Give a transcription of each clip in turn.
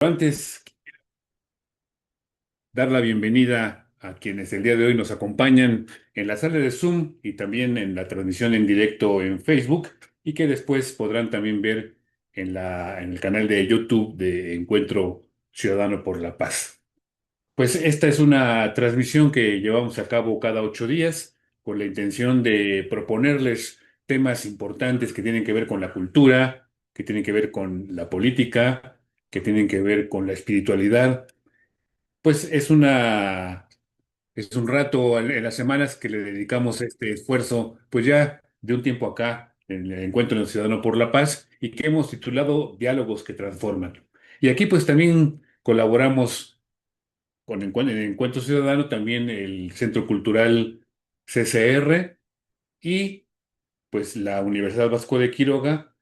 Antes, dar la bienvenida a quienes el día de hoy nos acompañan en la sala de Zoom y también en la transmisión en directo en Facebook y que después podrán también ver en el canal de YouTube de Encuentro Ciudadano por la Paz. Pues esta es una transmisión que llevamos a cabo cada 8 días con la intención de proponerles temas importantes que tienen que ver con la cultura, que tienen que ver con la política, que tienen que ver con la espiritualidad. Pues es un rato en las semanas que le dedicamos este esfuerzo, pues ya de un tiempo acá, en el Encuentro del Ciudadano por la Paz, y que hemos titulado Diálogos que Transforman. Y aquí pues también colaboramos con el Encuentro Ciudadano, también el Centro Cultural CCR y pues la Universidad Vasco de Quiroga.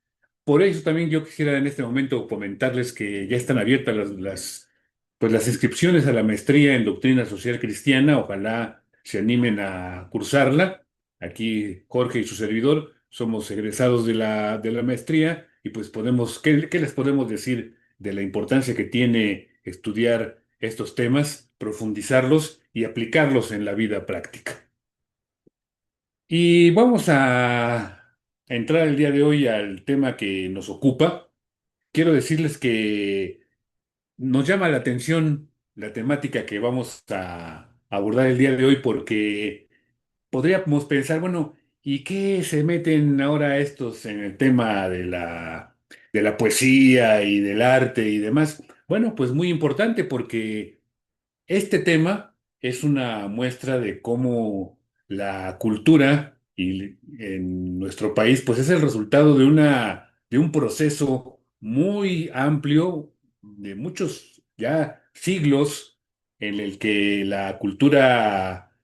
Por eso también yo quisiera en este momento comentarles que ya están abiertas pues las inscripciones a la maestría en Doctrina Social Cristiana. Ojalá se animen a cursarla. Aquí Jorge y su servidor somos egresados de la maestría y pues ¿qué les podemos decir de la importancia que tiene estudiar estos temas, profundizarlos y aplicarlos en la vida práctica? Y vamos a entrar el día de hoy al tema que nos ocupa. Quiero decirles que nos llama la atención la temática que vamos a abordar el día de hoy porque podríamos pensar, bueno, ¿y qué se meten ahora estos en el tema de la poesía y del arte y demás? Bueno, pues muy importante porque este tema es una muestra de cómo la cultura en nuestro país, pues es el resultado de un proceso muy amplio, de muchos ya siglos, en el que la cultura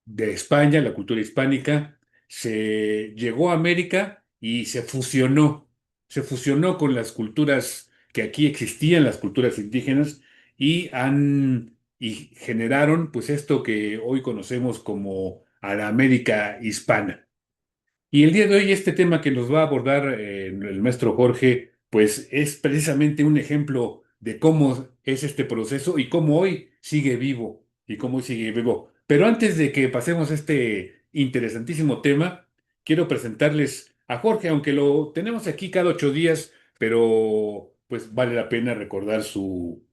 de España, la cultura hispánica, se llegó a América y se fusionó con las culturas que aquí existían, las culturas indígenas, y generaron pues esto que hoy conocemos como a la América hispana. Y el día de hoy este tema que nos va a abordar el maestro Jorge, pues es precisamente un ejemplo de cómo es este proceso y cómo hoy sigue vivo y cómo hoy sigue vivo. Pero antes de que pasemos a este interesantísimo tema, quiero presentarles a Jorge, aunque lo tenemos aquí cada 8 días, pero pues vale la pena recordar su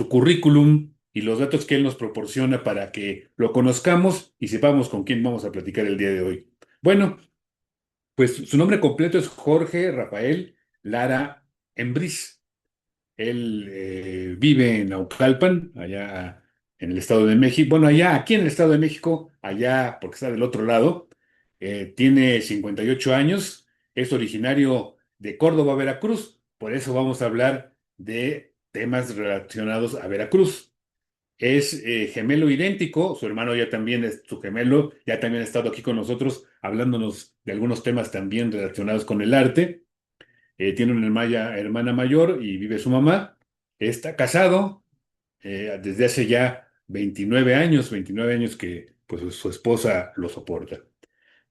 currículum y los datos que él nos proporciona para que lo conozcamos y sepamos con quién vamos a platicar el día de hoy. Bueno, pues su nombre completo es Jorge Rafael Lara Embriz. Él vive en Naucalpan, allá en el Estado de México. Bueno, allá, aquí en el Estado de México, allá porque está del otro lado. Tiene 58 años, es originario de Córdoba, Veracruz. Por eso vamos a hablar de temas relacionados a Veracruz. Es gemelo idéntico, su hermano ya también es su gemelo, ya también ha estado aquí con nosotros hablándonos de algunos temas también relacionados con el arte. Tiene una hermana mayor y vive su mamá. Está casado desde hace ya 29 años que pues su esposa lo soporta.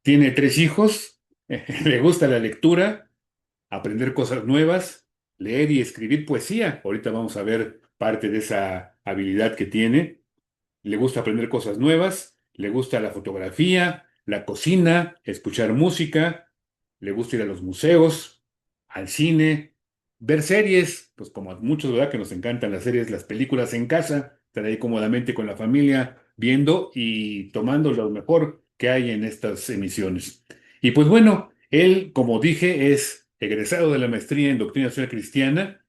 Tiene 3 hijos, le gusta la lectura, aprender cosas nuevas, leer y escribir poesía. Ahorita vamos a ver parte de esa habilidad que tiene. Le gusta aprender cosas nuevas, le gusta la fotografía, la cocina, escuchar música, le gusta ir a los museos, al cine, ver series, pues como a muchos, ¿verdad? Que nos encantan las series, las películas en casa, estar ahí cómodamente con la familia, viendo y tomando lo mejor que hay en estas emisiones. Y pues bueno, él, como dije, es egresado de la maestría en Doctrina Social Cristiana,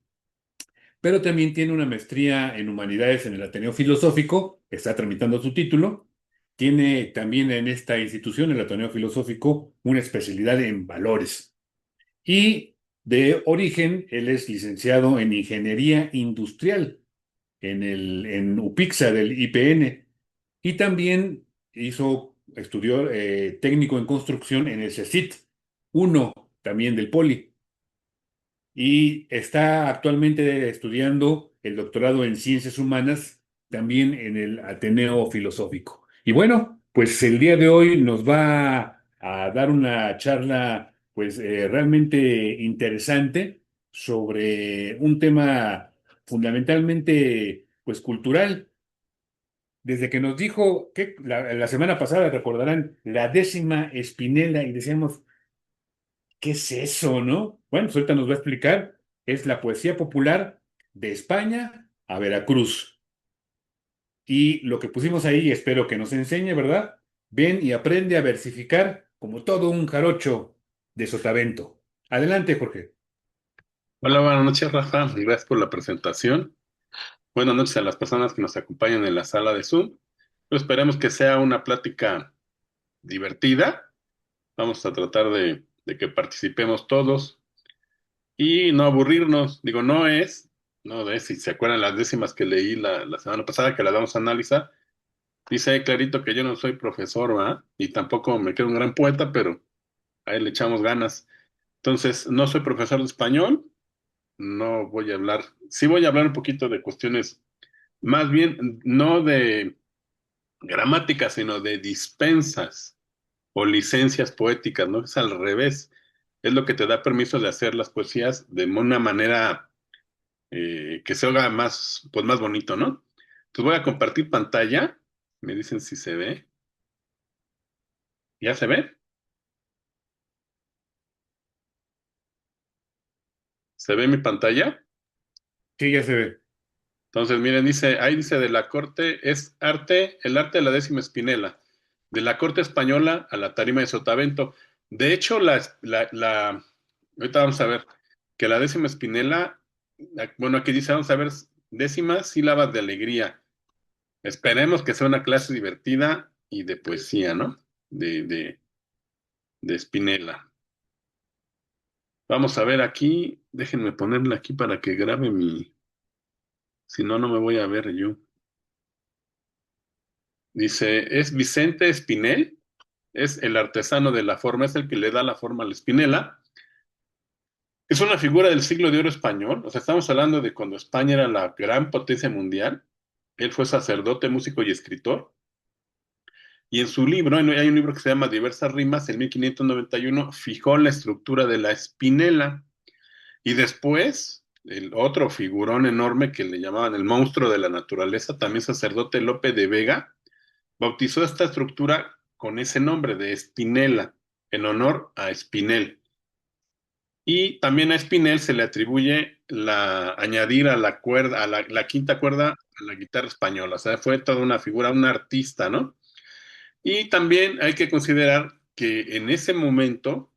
pero también tiene una maestría en humanidades en el Ateneo Filosófico, está tramitando su título. Tiene también en esta institución, el Ateneo Filosófico, una especialidad en valores. Y de origen, él es licenciado en Ingeniería Industrial en UPIXA del IPN. Y también estudió técnico en construcción en el CECIT, uno también del Poli, y está actualmente estudiando el doctorado en Ciencias Humanas también en el Ateneo Filosófico. Y bueno, pues el día de hoy nos va a dar una charla pues realmente interesante sobre un tema fundamentalmente, pues, cultural. Desde que nos dijo que la semana pasada, recordarán, la décima espinela y decíamos, ¿qué es eso, no? Bueno, pues ahorita nos va a explicar. Es la poesía popular de España a Veracruz. Y lo que pusimos ahí, espero que nos enseñe, ¿verdad? Ven y aprende a versificar como todo un jarocho de Sotavento. Adelante, Jorge. Hola, buenas noches, Rafa. Gracias por la presentación. Buenas noches a las personas que nos acompañan en la sala de Zoom. Pues esperemos que sea una plática divertida. Vamos a tratar de que participemos todos y no aburrirnos. Digo, no es, si se acuerdan las décimas que leí la semana pasada, que las vamos a analizar. Dice ahí clarito que yo no soy profesor, ¿verdad? Y tampoco me creo un gran poeta, pero ahí le echamos ganas. Entonces, no soy profesor de español. No voy a hablar, sí voy a hablar un poquito de cuestiones, más bien no de gramática, sino de dispensas o licencias poéticas, ¿no? Es al revés. Es lo que te da permiso de hacer las poesías de una manera que se haga más, pues más bonito, ¿no? Entonces voy a compartir pantalla. Me dicen si se ve. ¿Ya se ve? ¿Se ve mi pantalla? Sí, ya se ve. Entonces, miren, ahí dice de la corte, es arte, el arte de la décima espinela, de la corte española a la tarima de Sotavento. De hecho, ahorita vamos a ver que la décima espinela, bueno, aquí dice, vamos a ver, décimas sílabas de alegría. Esperemos que sea una clase divertida y de poesía, ¿no? De, de, de Spinella. Vamos a ver aquí, déjenme ponerla aquí para que grabe si no, no me voy a ver yo. Dice, es Vicente Espinel, es el artesano de la forma, es el que le da la forma a la espinela. Es una figura del siglo de oro español, o sea, estamos hablando de cuando España era la gran potencia mundial. Él fue sacerdote, músico y escritor. Y en su libro, hay un libro que se llama Diversas Rimas, en 1591 fijó la estructura de la espinela. Y después, el otro figurón enorme que le llamaban el monstruo de la naturaleza, también sacerdote Lope de Vega, bautizó esta estructura con ese nombre de espinela, en honor a Espinel. Y también a Espinel se le atribuye añadir a la cuerda, la quinta cuerda a la guitarra española. O sea, fue toda una figura, un artista, ¿no? Y también hay que considerar que en ese momento,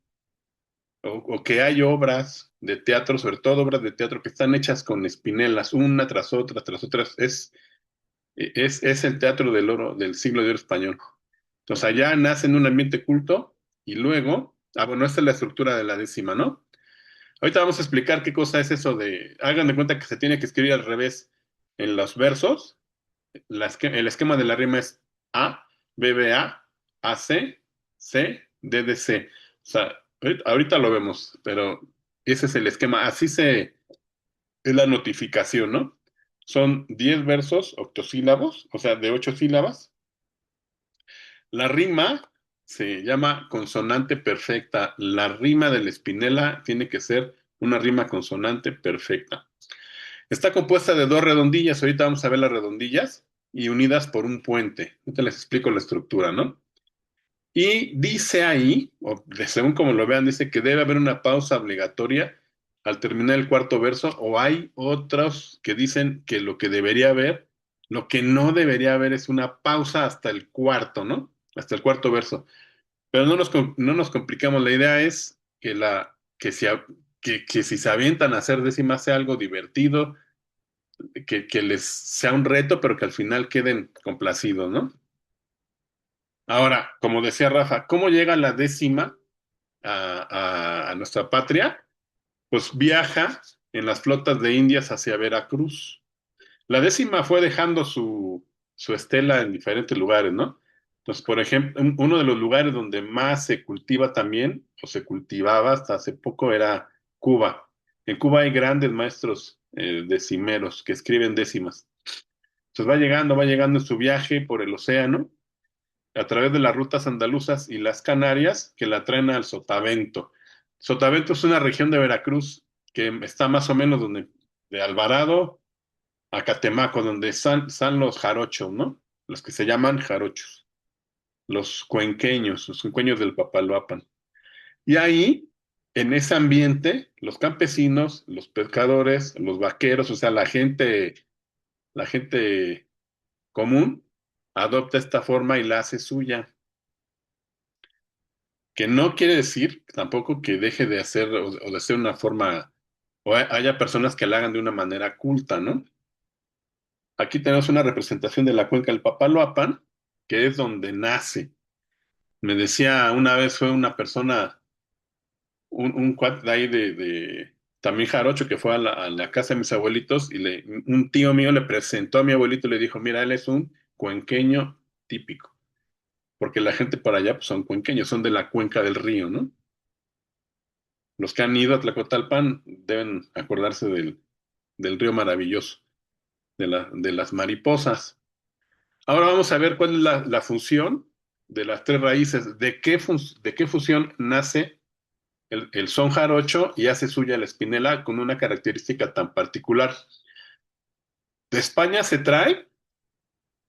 o que hay obras de teatro, sobre todo obras de teatro que están hechas con espinelas, una tras otra, es el teatro del oro, del siglo de oro español. Entonces allá nace en un ambiente culto y luego, bueno, esta es la estructura de la décima, ¿no? Ahorita vamos a explicar qué cosa es eso hagan de cuenta que se tiene que escribir al revés en los versos. El esquema de la rima es A, BBA, AC, C, DDC. O sea, ahorita lo vemos, pero ese es el esquema. Es la notificación, ¿no? Son 10 versos octosílabos, o sea, de 8 sílabas. La rima se llama consonante perfecta. La rima de la espinela tiene que ser una rima consonante perfecta. Está compuesta de dos redondillas. Ahorita vamos a ver las redondillas y unidas por un puente. Ahorita les explico la estructura, ¿no? Y dice ahí, según como lo vean, dice que debe haber una pausa obligatoria al terminar el cuarto verso, o hay otros que dicen que lo que debería haber, lo que no debería haber es una pausa hasta el cuarto, ¿no? Hasta el cuarto verso. Pero no nos complicamos, la idea es que si se avientan a hacer décimas sea algo divertido, que les sea un reto, pero que al final queden complacidos, ¿no? Ahora, como decía Rafa, ¿cómo llega la décima a nuestra patria? Pues viaja en las flotas de Indias hacia Veracruz. La décima fue dejando su estela en diferentes lugares, ¿no? Entonces, por ejemplo, uno de los lugares donde más se cultiva también, o se cultivaba hasta hace poco, era Cuba. En Cuba hay grandes maestros decimeros que escriben décimas. Entonces va llegando en su viaje por el océano, a través de las rutas andaluzas y las Canarias, que la traen al Sotavento. Sotavento es una región de Veracruz que está más o menos de Alvarado a Catemaco, donde están los jarochos, ¿no? Los que se llaman jarochos, los cuenqueños del Papaloapan. Y ahí, en ese ambiente, los campesinos, los pescadores, los vaqueros, o sea, la gente común, adopta esta forma y la hace suya. Que no quiere decir tampoco que deje de hacer o de ser una forma, o haya personas que la hagan de una manera culta, ¿no? Aquí tenemos una representación de la cuenca del Papaloapan, que es donde nace. Me decía una vez fue una persona, un cuate de ahí también jarocho que fue a la casa de mis abuelitos y un tío mío le presentó a mi abuelito y le dijo, mira, él es un cuenqueño típico, porque la gente para allá pues, son cuenqueños, son de la cuenca del río, ¿no? Los que han ido a Tlacotalpan deben acordarse del río maravilloso, de las mariposas. Ahora vamos a ver cuál es la función de las tres raíces, de qué fusión nace el son jarocho y hace suya la espinela con una característica tan particular. De España se trae,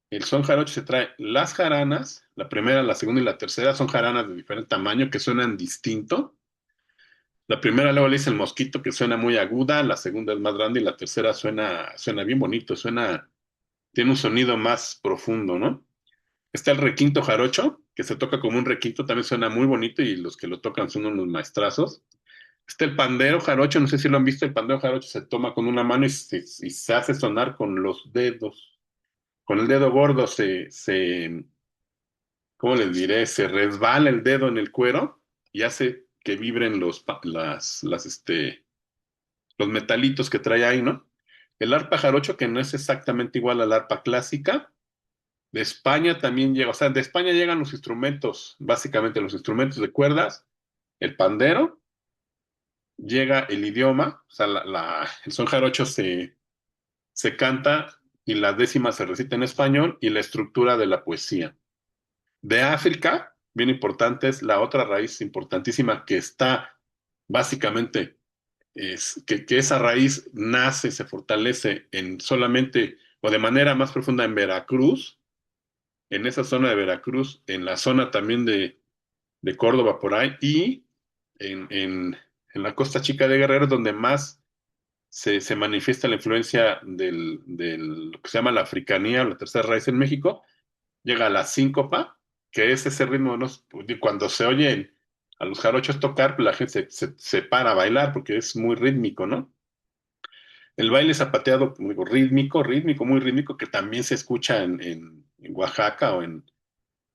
el son jarocho se trae las jaranas, la primera, la segunda y la tercera son jaranas de diferente tamaño que suenan distinto. La primera luego le dice el mosquito que suena muy aguda, la segunda es más grande y la tercera suena bien bonito, tiene un sonido más profundo, ¿no? Está el requinto jarocho, que se toca como un requinto, también suena muy bonito y los que lo tocan son unos maestrazos. Está el pandero jarocho, no sé si lo han visto, el pandero jarocho se toma con una mano y se hace sonar con los dedos. Con el dedo gordo ¿cómo les diré? Se resbala el dedo en el cuero y hace que vibren los metalitos que trae ahí, ¿no? El arpa jarocho, que no es exactamente igual al arpa clásica, de España también llega, o sea, de España llegan los instrumentos, básicamente los instrumentos de cuerdas, el pandero, llega el idioma, o sea, el son jarocho se canta y la décima se recita en español y la estructura de la poesía. De África, bien importante, es la otra raíz importantísima que está básicamente que esa raíz nace, se fortalece en solamente o de manera más profunda en Veracruz, en esa zona de Veracruz, en la zona también de Córdoba por ahí y en, en, en la Costa Chica de Guerrero, donde más se manifiesta la influencia lo que se llama la africanía, la tercera raíz en México, llega a la síncopa, que es ese ritmo, ¿no? Cuando se oyen a los jarochos tocar, pues la gente se para a bailar porque es muy rítmico, ¿no? El baile zapateado, como digo, rítmico, muy rítmico, que también se escucha en Oaxaca o en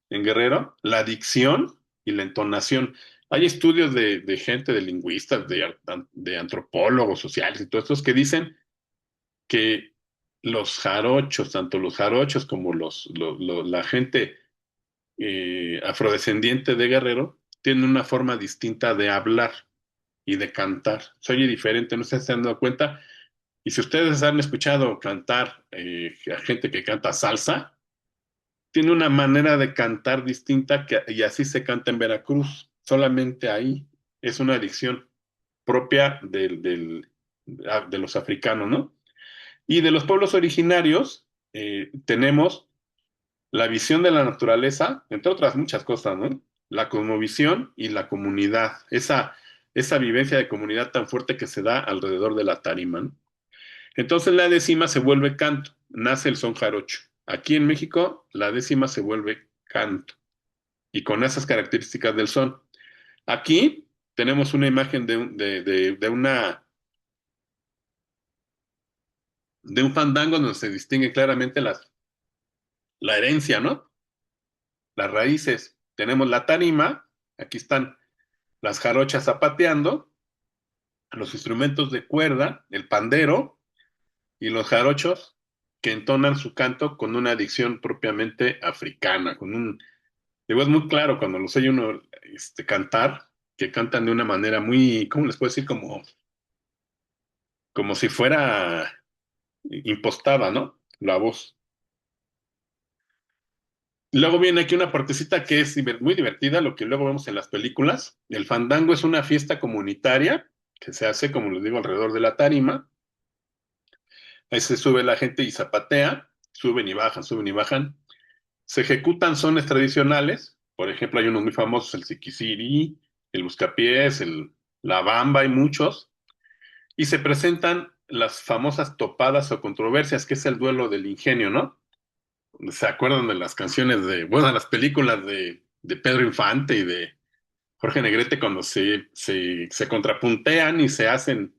Guerrero, la dicción y la entonación. Hay estudios de gente, de lingüistas, de antropólogos sociales y todos estos que dicen que los jarochos, tanto los jarochos como la gente afrodescendiente de Guerrero, tienen una forma distinta de hablar y de cantar. Se oye diferente, no sé si se han dado cuenta. Y si ustedes han escuchado cantar a gente que canta salsa, tiene una manera de cantar distinta y así se canta en Veracruz, solamente ahí. Es una dicción propia de los africanos, ¿no? Y de los pueblos originarios tenemos la visión de la naturaleza, entre otras muchas cosas, ¿no? La cosmovisión y la comunidad, esa vivencia de comunidad tan fuerte que se da alrededor de la tarima, ¿no? Entonces la décima se vuelve canto, nace el son jarocho. Aquí en México la décima se vuelve canto y con esas características del son. Aquí tenemos una imagen de un fandango donde se distingue claramente la herencia, ¿no? Las raíces. Tenemos la tarima, aquí están las jarochas zapateando, los instrumentos de cuerda, el pandero y los jarochos que entonan su canto con una dicción propiamente africana, digo, es muy claro cuando los oye uno cantar, que cantan de una manera muy, ¿cómo les puedo decir? Como si fuera impostada, ¿no? La voz. Luego viene aquí una partecita que es muy divertida, lo que luego vemos en las películas. El fandango es una fiesta comunitaria que se hace, como les digo, alrededor de la tarima. Ahí se sube la gente y zapatea, suben y bajan, suben y bajan. Se ejecutan sones tradicionales, por ejemplo, hay unos muy famosos, el Siquisiri, el Buscapiés, la Bamba, hay muchos, y se presentan las famosas topadas o controversias, que es el duelo del ingenio, ¿no? ¿Se acuerdan de las canciones bueno, las películas de Pedro Infante y de Jorge Negrete cuando se contrapuntean y se hacen,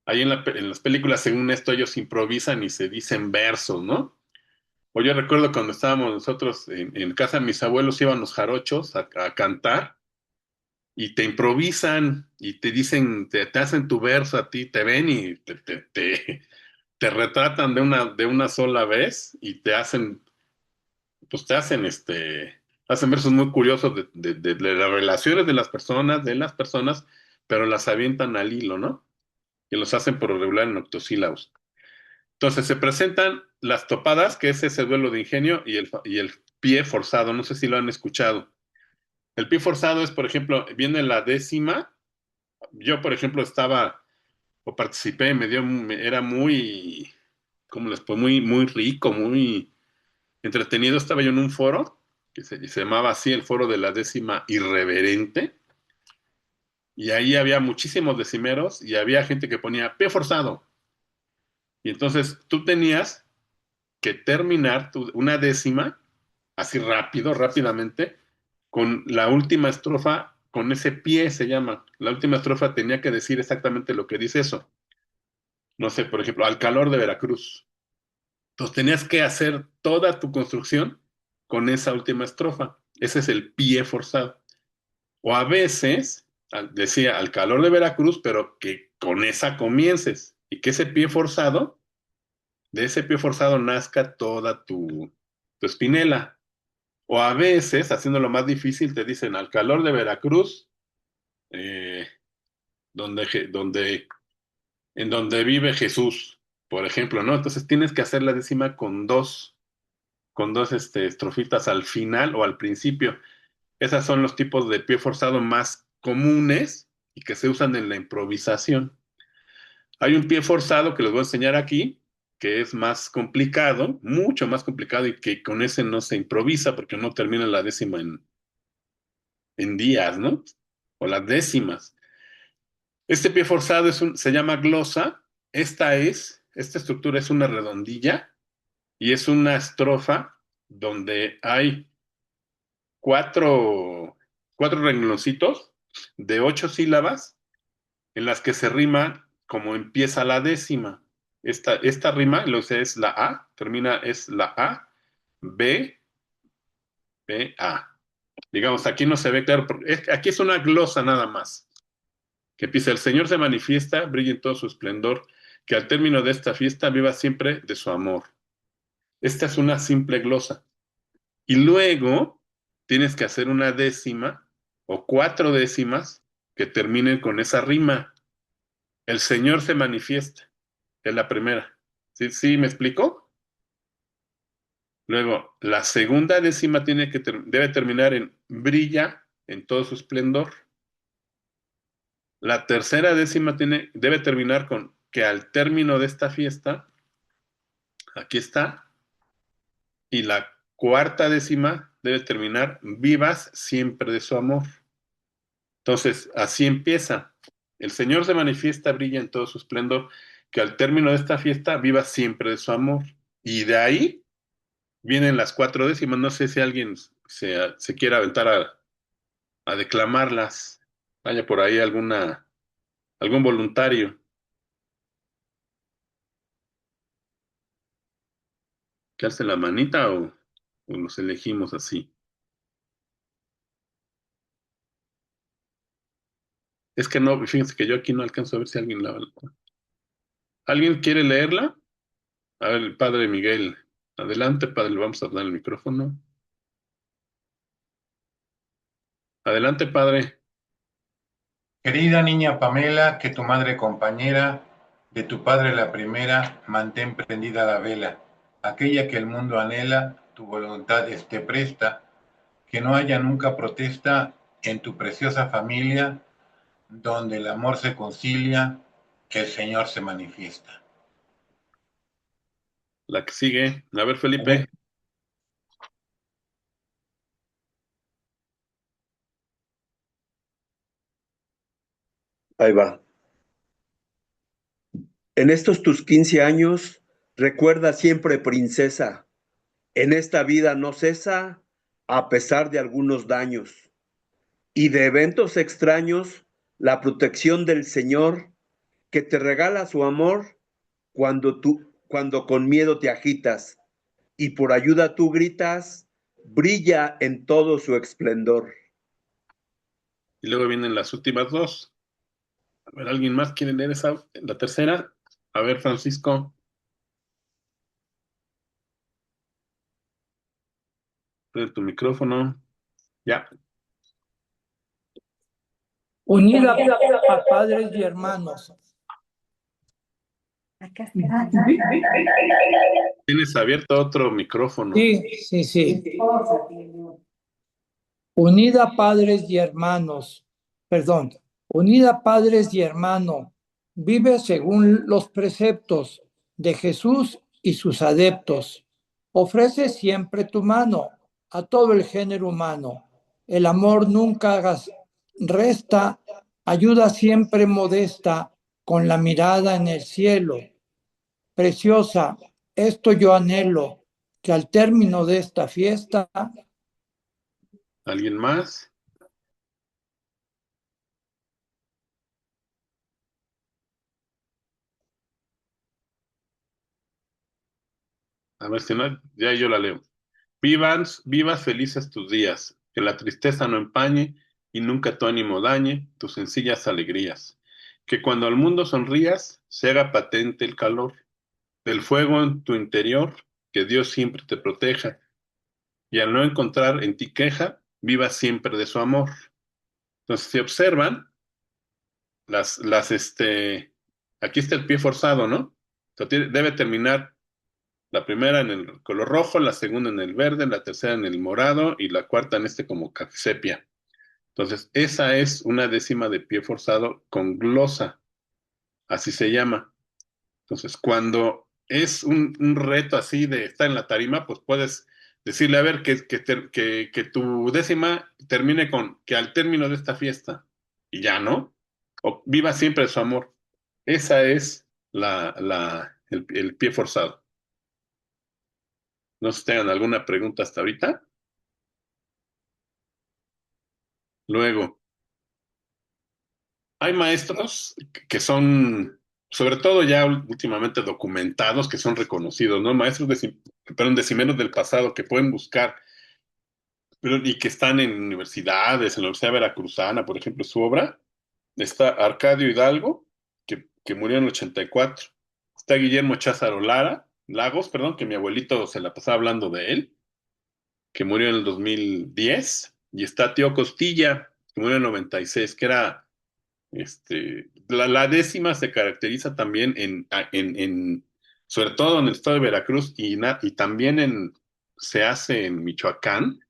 ahí en las películas, según esto, ellos improvisan y se dicen versos, ¿no? O yo recuerdo cuando estábamos nosotros en casa de mis abuelos, iban los jarochos a cantar y te improvisan y te dicen, te hacen tu verso a ti, te ven y te retratan de una sola vez y pues hacen versos muy curiosos de las relaciones de las personas, pero las avientan al hilo, ¿no? Y los hacen por lo regular en octosílabos. Entonces se presentan las topadas, que es ese duelo de ingenio, y el pie forzado. No sé si lo han escuchado. El pie forzado es, por ejemplo, viene la décima. Yo, por ejemplo, estaba o participé, era muy, ¿cómo les puedo? Muy, muy rico, muy entretenido. Estaba yo en un foro que se llamaba así el foro de la décima irreverente. Y ahí había muchísimos decimeros y había gente que ponía pie forzado. Y entonces tú tenías que terminar una décima, así rápido, rápidamente, con la última estrofa, con ese pie se llama. La última estrofa tenía que decir exactamente lo que dice eso. No sé, por ejemplo, al calor de Veracruz. Entonces tenías que hacer toda tu construcción con esa última estrofa. Ese es el pie forzado. O a veces decía al calor de Veracruz, pero que con esa comiences y que ese pie forzado, de ese pie forzado nazca toda tu espinela. O a veces, haciéndolo más difícil, te dicen al calor de Veracruz, eh, en donde vive Jesús, por ejemplo, ¿no? Entonces tienes que hacer la décima con dos estrofitas al final o al principio. Esos son los tipos de pie forzado más comunes y que se usan en la improvisación. Hay un pie forzado que les voy a enseñar aquí, que es más complicado, mucho más complicado y que con ese no se improvisa porque no termina la décima en días, ¿no? O las décimas. Este pie forzado se llama glosa. Esta estructura es una redondilla y es una estrofa donde hay cuatro rengloncitos de 8 sílabas en las que se rima como empieza la décima. Esta rima, lo que es la A, es la A, B, B, A. Digamos, aquí no se ve claro, aquí es una glosa nada más. Que empieza, el Señor se manifiesta, brilla en todo su esplendor, que al término de esta fiesta viva siempre de su amor. Esta es una simple glosa. Y luego tienes que hacer una décima o 4 décimas que terminen con esa rima. El Señor se manifiesta, es la primera. ¿Sí, sí me explico? Luego, la segunda décima debe terminar en brilla en todo su esplendor. La tercera décima debe terminar con que al término de esta fiesta, aquí está, y la cuarta décima debe terminar vivas siempre de su amor. Entonces, así empieza. El Señor se manifiesta, brilla en todo su esplendor, que al término de esta fiesta viva siempre de su amor. Y de ahí vienen las 4 décimas. No sé si alguien se quiera aventar a declamarlas. Vaya por ahí algún voluntario que alce la manita o los elegimos así. Es que no, fíjense que yo aquí no alcanzo a ver si alguien la... ¿Alguien quiere leerla? A ver, el padre Miguel. Adelante, padre, le vamos a dar el micrófono. Adelante, padre. Querida niña Pamela, que tu madre compañera, de tu padre la primera, mantén prendida la vela, aquella que el mundo anhela, tu voluntad esté presta, que no haya nunca protesta en tu preciosa familia, donde el amor se concilia, el Señor se manifiesta. La que sigue. A ver, Felipe. Ahí va. En estos tus 15 años, recuerda siempre, princesa, en esta vida no cesa a pesar de algunos daños y de eventos extraños, la protección del Señor que te regala su amor cuando con miedo te agitas y por ayuda tú gritas, brilla en todo su esplendor. Y luego vienen las últimas dos. A ver, ¿alguien más quiere leer la tercera? A ver, Francisco, prende tu micrófono. Ya. Unida a padres y hermanos. Tienes abierto otro micrófono. Sí. Unida a padres y hermanos. Perdón. Unida a padres y hermanos. Vive según los preceptos de Jesús y sus adeptos. Ofrece siempre tu mano a todo el género humano. El amor nunca resta, ayuda siempre modesta, con la mirada en el cielo. Preciosa, esto yo anhelo, que al término de esta fiesta, ¿Alguien más? A ver si no, ya yo la leo. Vivas felices tus días, que la tristeza no empañe y nunca tu ánimo dañe tus sencillas alegrías. Que cuando al mundo sonrías, se haga patente el calor del fuego en tu interior, que Dios siempre te proteja. Y al no encontrar en ti queja, viva siempre de su amor. Entonces, si observan, aquí está el pie forzado, ¿no? O sea, debe terminar la primera en el color rojo, la segunda en el verde, la tercera en el morado y la cuarta en este como café sepia. Entonces, esa es una décima de pie forzado con glosa, así se llama. Entonces, cuando es un reto así de estar en la tarima, pues puedes decirle, a ver, que tu décima termine con que al término de esta fiesta, y ya, ¿no? O viva siempre su amor. Esa es el pie forzado. No sé si tengan alguna pregunta hasta ahorita. Luego, hay maestros que son, sobre todo ya últimamente documentados, que son reconocidos, ¿no? Maestros perdón, decimeros del pasado que pueden buscar y que están en universidades, en la Universidad Veracruzana, por ejemplo, su obra. Está Arcadio Hidalgo, que murió en el 84. Está Guillermo Cházaro Lagos, perdón, que mi abuelito se la pasaba hablando de él, que murió en el 2010. Y está Tío Costilla, que murió en el 96, que era la décima se caracteriza también sobre todo en el estado de Veracruz y también se hace en Michoacán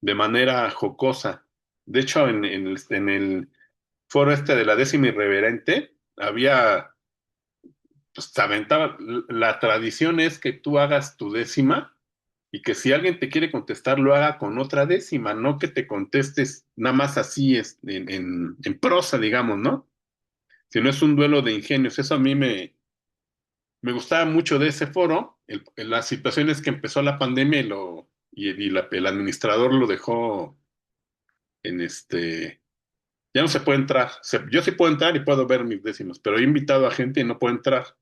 de manera jocosa. De hecho, en el foro de la décima irreverente, pues se aventaba, la tradición es que tú hagas tu décima y que si alguien te quiere contestar, lo haga con otra décima, no que te contestes nada más así en prosa, digamos, ¿no? Si no es un duelo de ingenios. Eso a mí me gustaba mucho de ese foro. La situación es que empezó la pandemia el administrador lo dejó en ya no se puede entrar. Yo sí puedo entrar y puedo ver mis décimos, pero he invitado a gente y no puedo entrar.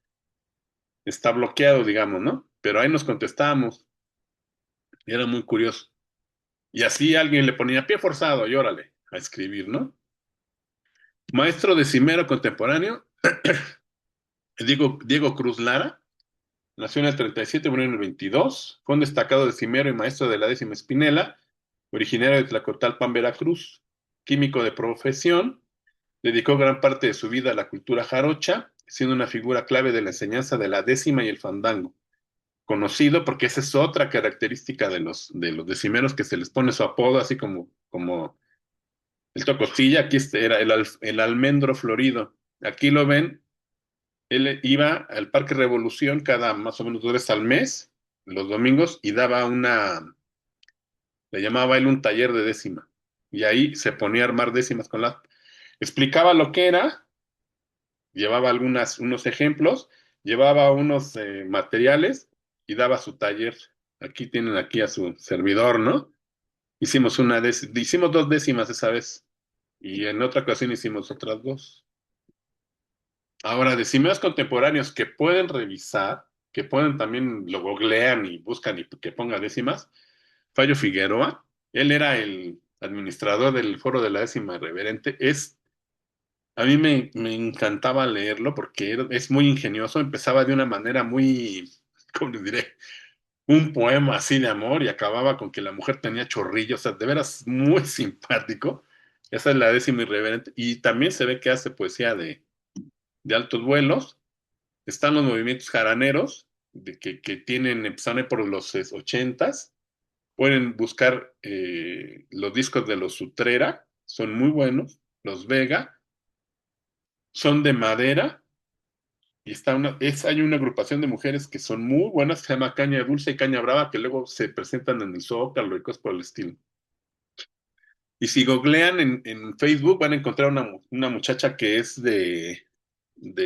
Está bloqueado, digamos, ¿no? Pero ahí nos contestábamos y era muy curioso. Y así alguien le ponía pie forzado y órale, a escribir, ¿no? Maestro decimero contemporáneo, Diego Cruz Lara. Nació en el 37, murió en el 22. Fue un destacado decimero y maestro de la décima Espinela, originario de Tlacotalpan, Veracruz. Químico de profesión, dedicó gran parte de su vida a la cultura jarocha, siendo una figura clave de la enseñanza de la décima y el fandango. Conocido porque esa es otra característica de los decimeros, que se les pone su apodo, así como El tocostilla, aquí era el almendro florido. Aquí lo ven, él iba al Parque Revolución cada más o menos 2 veces al mes, los domingos, y daba le llamaba él un taller de décima. Y ahí se ponía a armar décimas explicaba lo que era, llevaba unos ejemplos, llevaba unos materiales y daba su taller. Aquí tienen aquí a su servidor, ¿no? Hicimos 2 décimas esa vez y en otra ocasión hicimos otras 2. Ahora, decimios contemporáneos que pueden revisar, que pueden también lo googlean y buscan y que ponga décimas, Fallo Figueroa, él era el administrador del Foro de la Décima Irreverente. A mí me encantaba leerlo porque es muy ingenioso, empezaba de una manera muy, ¿cómo les diré? Un poema así de amor y acababa con que la mujer tenía chorrillos, o sea, de veras muy simpático. Esa es la Décima Irreverente. Y también se ve que hace poesía de altos vuelos. Están los movimientos jaraneros, que empezaron ahí por los 80s. Pueden buscar los discos de los Sutrera, son muy buenos. Los Vega, son de madera. Y hay una agrupación de mujeres que son muy buenas, que se llama Caña Dulce y Caña Brava, que luego se presentan en el Zócalo y cosas por el estilo. Y si googlean en Facebook van a encontrar una muchacha que es de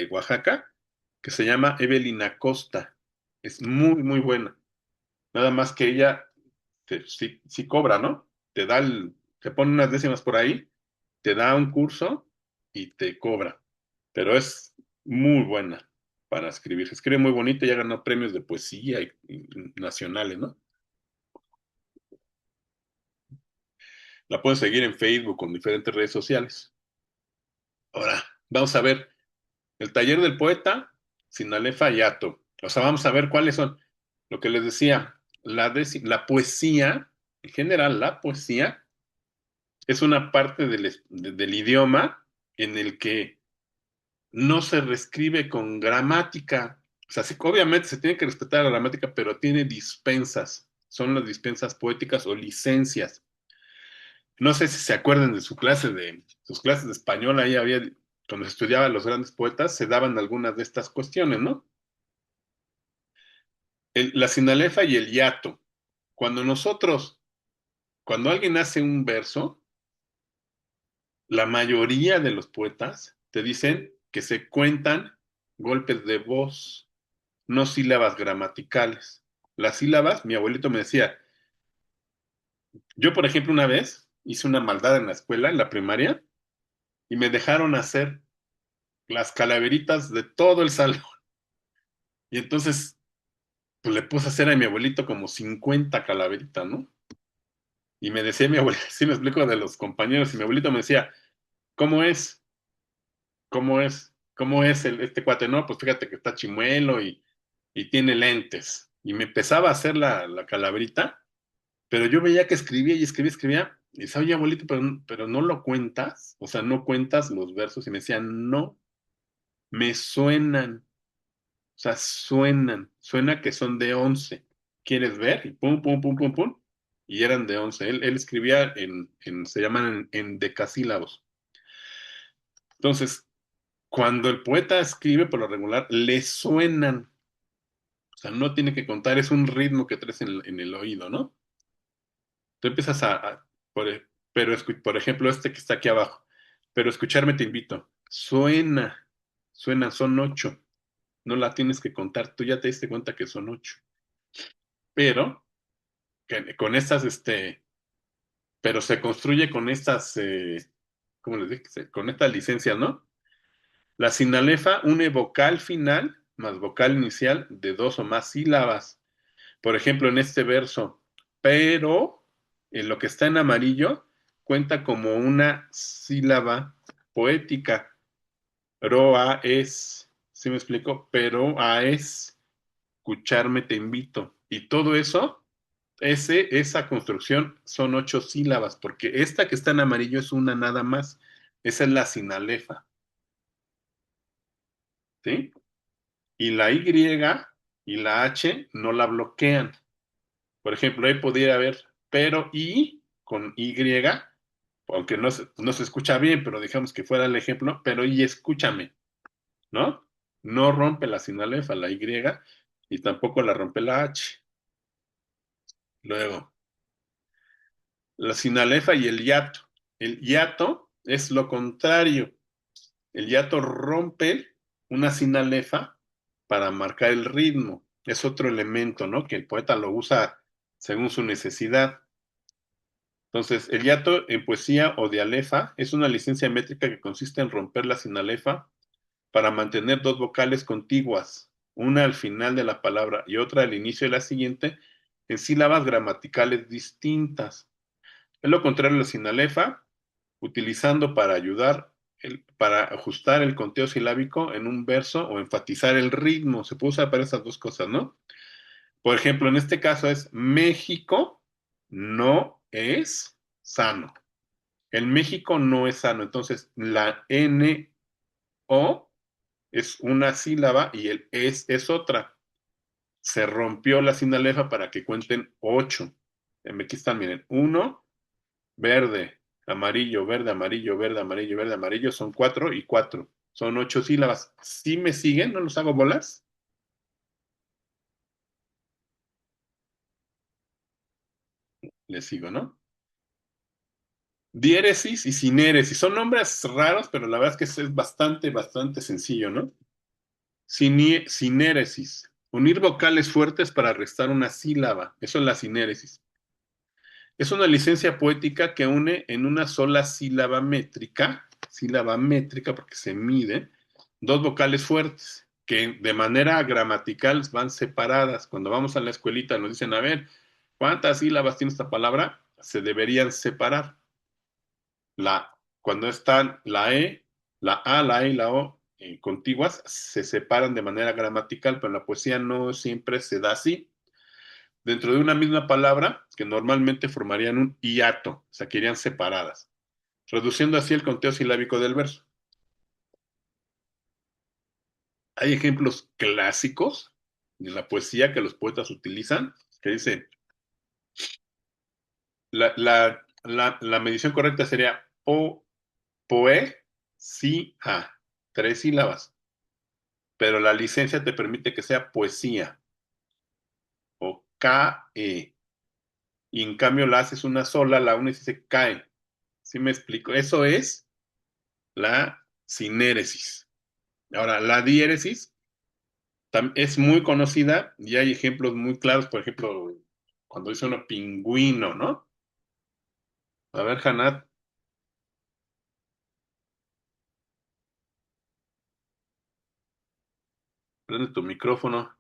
Oaxaca, que se llama Evelyn Acosta. Es muy, muy buena. Nada más que ella sí cobra, ¿no? Te pone unas décimas por ahí, te da un curso y te cobra. Pero es muy buena para escribir. Escribe muy bonito y ya ganó premios de poesía y nacionales, ¿no? La pueden seguir en Facebook con diferentes redes sociales. Ahora, vamos a ver el taller del poeta, Sinalefa y Ato. O sea, vamos a ver cuáles son. Lo que les decía, la poesía, en general, la poesía es una parte del idioma en el que no se reescribe con gramática. O sea, sí, obviamente se tiene que respetar la gramática, pero tiene dispensas. Son las dispensas poéticas o licencias. No sé si se acuerdan de sus clases de español, ahí había, cuando se estudiaba los grandes poetas, se daban algunas de estas cuestiones, ¿no? La sinalefa y el hiato. Cuando cuando alguien hace un verso, la mayoría de los poetas te dicen que se cuentan golpes de voz, no sílabas gramaticales. Las sílabas, mi abuelito me decía, yo por ejemplo una vez hice una maldad en la escuela, en la primaria, y me dejaron hacer las calaveritas de todo el salón. Y entonces, pues le puse a hacer a mi abuelito como 50 calaveritas, ¿no? Y me decía mi abuelito, sí me explico de los compañeros, y mi abuelito me decía, ¿cómo es? ¿Cómo es? ¿Cómo es este cuate? No, pues fíjate que está chimuelo y tiene lentes. Y me empezaba a hacer la calaverita, pero yo veía que escribía y escribía, y decía, oye, abuelito, pero no lo cuentas, o sea, no cuentas los versos, y me decían, no, me suenan. O sea, suena que son de 11. ¿Quieres ver? Y pum, pum, pum, pum, pum. Y eran de 11. Él escribía se llaman en decasílabos. Entonces, cuando el poeta escribe por lo regular, le suenan. O sea, no tiene que contar, es un ritmo que traes en el oído, ¿no? Tú empiezas por ejemplo, este que está aquí abajo. Pero escucharme te invito. Suena, son 8. No la tienes que contar, tú ya te diste cuenta que son 8. Pero con estas, pero se construye con estas, ¿cómo les dije? Con estas licencias, ¿no? La sinalefa une vocal final más vocal inicial de 2 o más sílabas. Por ejemplo, en este verso, pero en lo que está en amarillo cuenta como una sílaba poética. Roa es, ¿sí me explico? Pero a es, escucharme te invito. Y todo eso esa construcción son 8 sílabas, porque esta que está en amarillo es una nada más. Esa es la sinalefa, ¿sí? Y la Y y la H no la bloquean. Por ejemplo, ahí podría haber pero I con Y aunque no se escucha bien, pero digamos que fuera el ejemplo, pero y escúchame, ¿no? No rompe la sinalefa, la Y, y tampoco la rompe la H. Luego, la sinalefa y el hiato. El hiato es lo contrario. El hiato rompe una sinalefa para marcar el ritmo. Es otro elemento, ¿no? Que el poeta lo usa según su necesidad. Entonces, el hiato en poesía o dialefa es una licencia métrica que consiste en romper la sinalefa para mantener dos vocales contiguas, una al final de la palabra y otra al inicio de la siguiente, en sílabas gramaticales distintas. Es lo contrario a la sinalefa, utilizando para ajustar el conteo silábico en un verso o enfatizar el ritmo. Se puede usar para esas dos cosas, ¿no? Por ejemplo, en este caso es México no es sano. El México no es sano. Entonces, la N-O es una sílaba y el es otra. Se rompió la sinalefa para que cuenten 8. Aquí están, miren. 1, verde, amarillo, verde, amarillo, verde, amarillo, verde, amarillo. Son 4 y 4. Son 8 sílabas. ¿Sí me siguen? ¿No los hago bolas? Les sigo, ¿no? Diéresis y sinéresis. Son nombres raros, pero la verdad es que es bastante sencillo, ¿no? Sinéresis. Unir vocales fuertes para restar una sílaba. Eso es la sinéresis. Es una licencia poética que une en una sola sílaba métrica porque se mide, dos vocales fuertes que de manera gramatical van separadas. Cuando vamos a la escuelita nos dicen, a ver, ¿cuántas sílabas tiene esta palabra? Se deberían separar. Cuando están la E, la A, la E y la O contiguas, se separan de manera gramatical, pero en la poesía no siempre se da así. Dentro de una misma palabra, que normalmente formarían un hiato, o sea, que irían separadas, reduciendo así el conteo silábico del verso. Hay ejemplos clásicos de la poesía que los poetas utilizan, que dice, la medición correcta sería poesía, 3 sílabas, pero la licencia te permite que sea poesía, o cae, y en cambio la haces una sola, la una y se cae. ¿Sí me explico? Eso es la sinéresis. Ahora, la diéresis es muy conocida y hay ejemplos muy claros, por ejemplo, cuando dice uno pingüino, ¿no? A ver, Hanat, prende tu micrófono.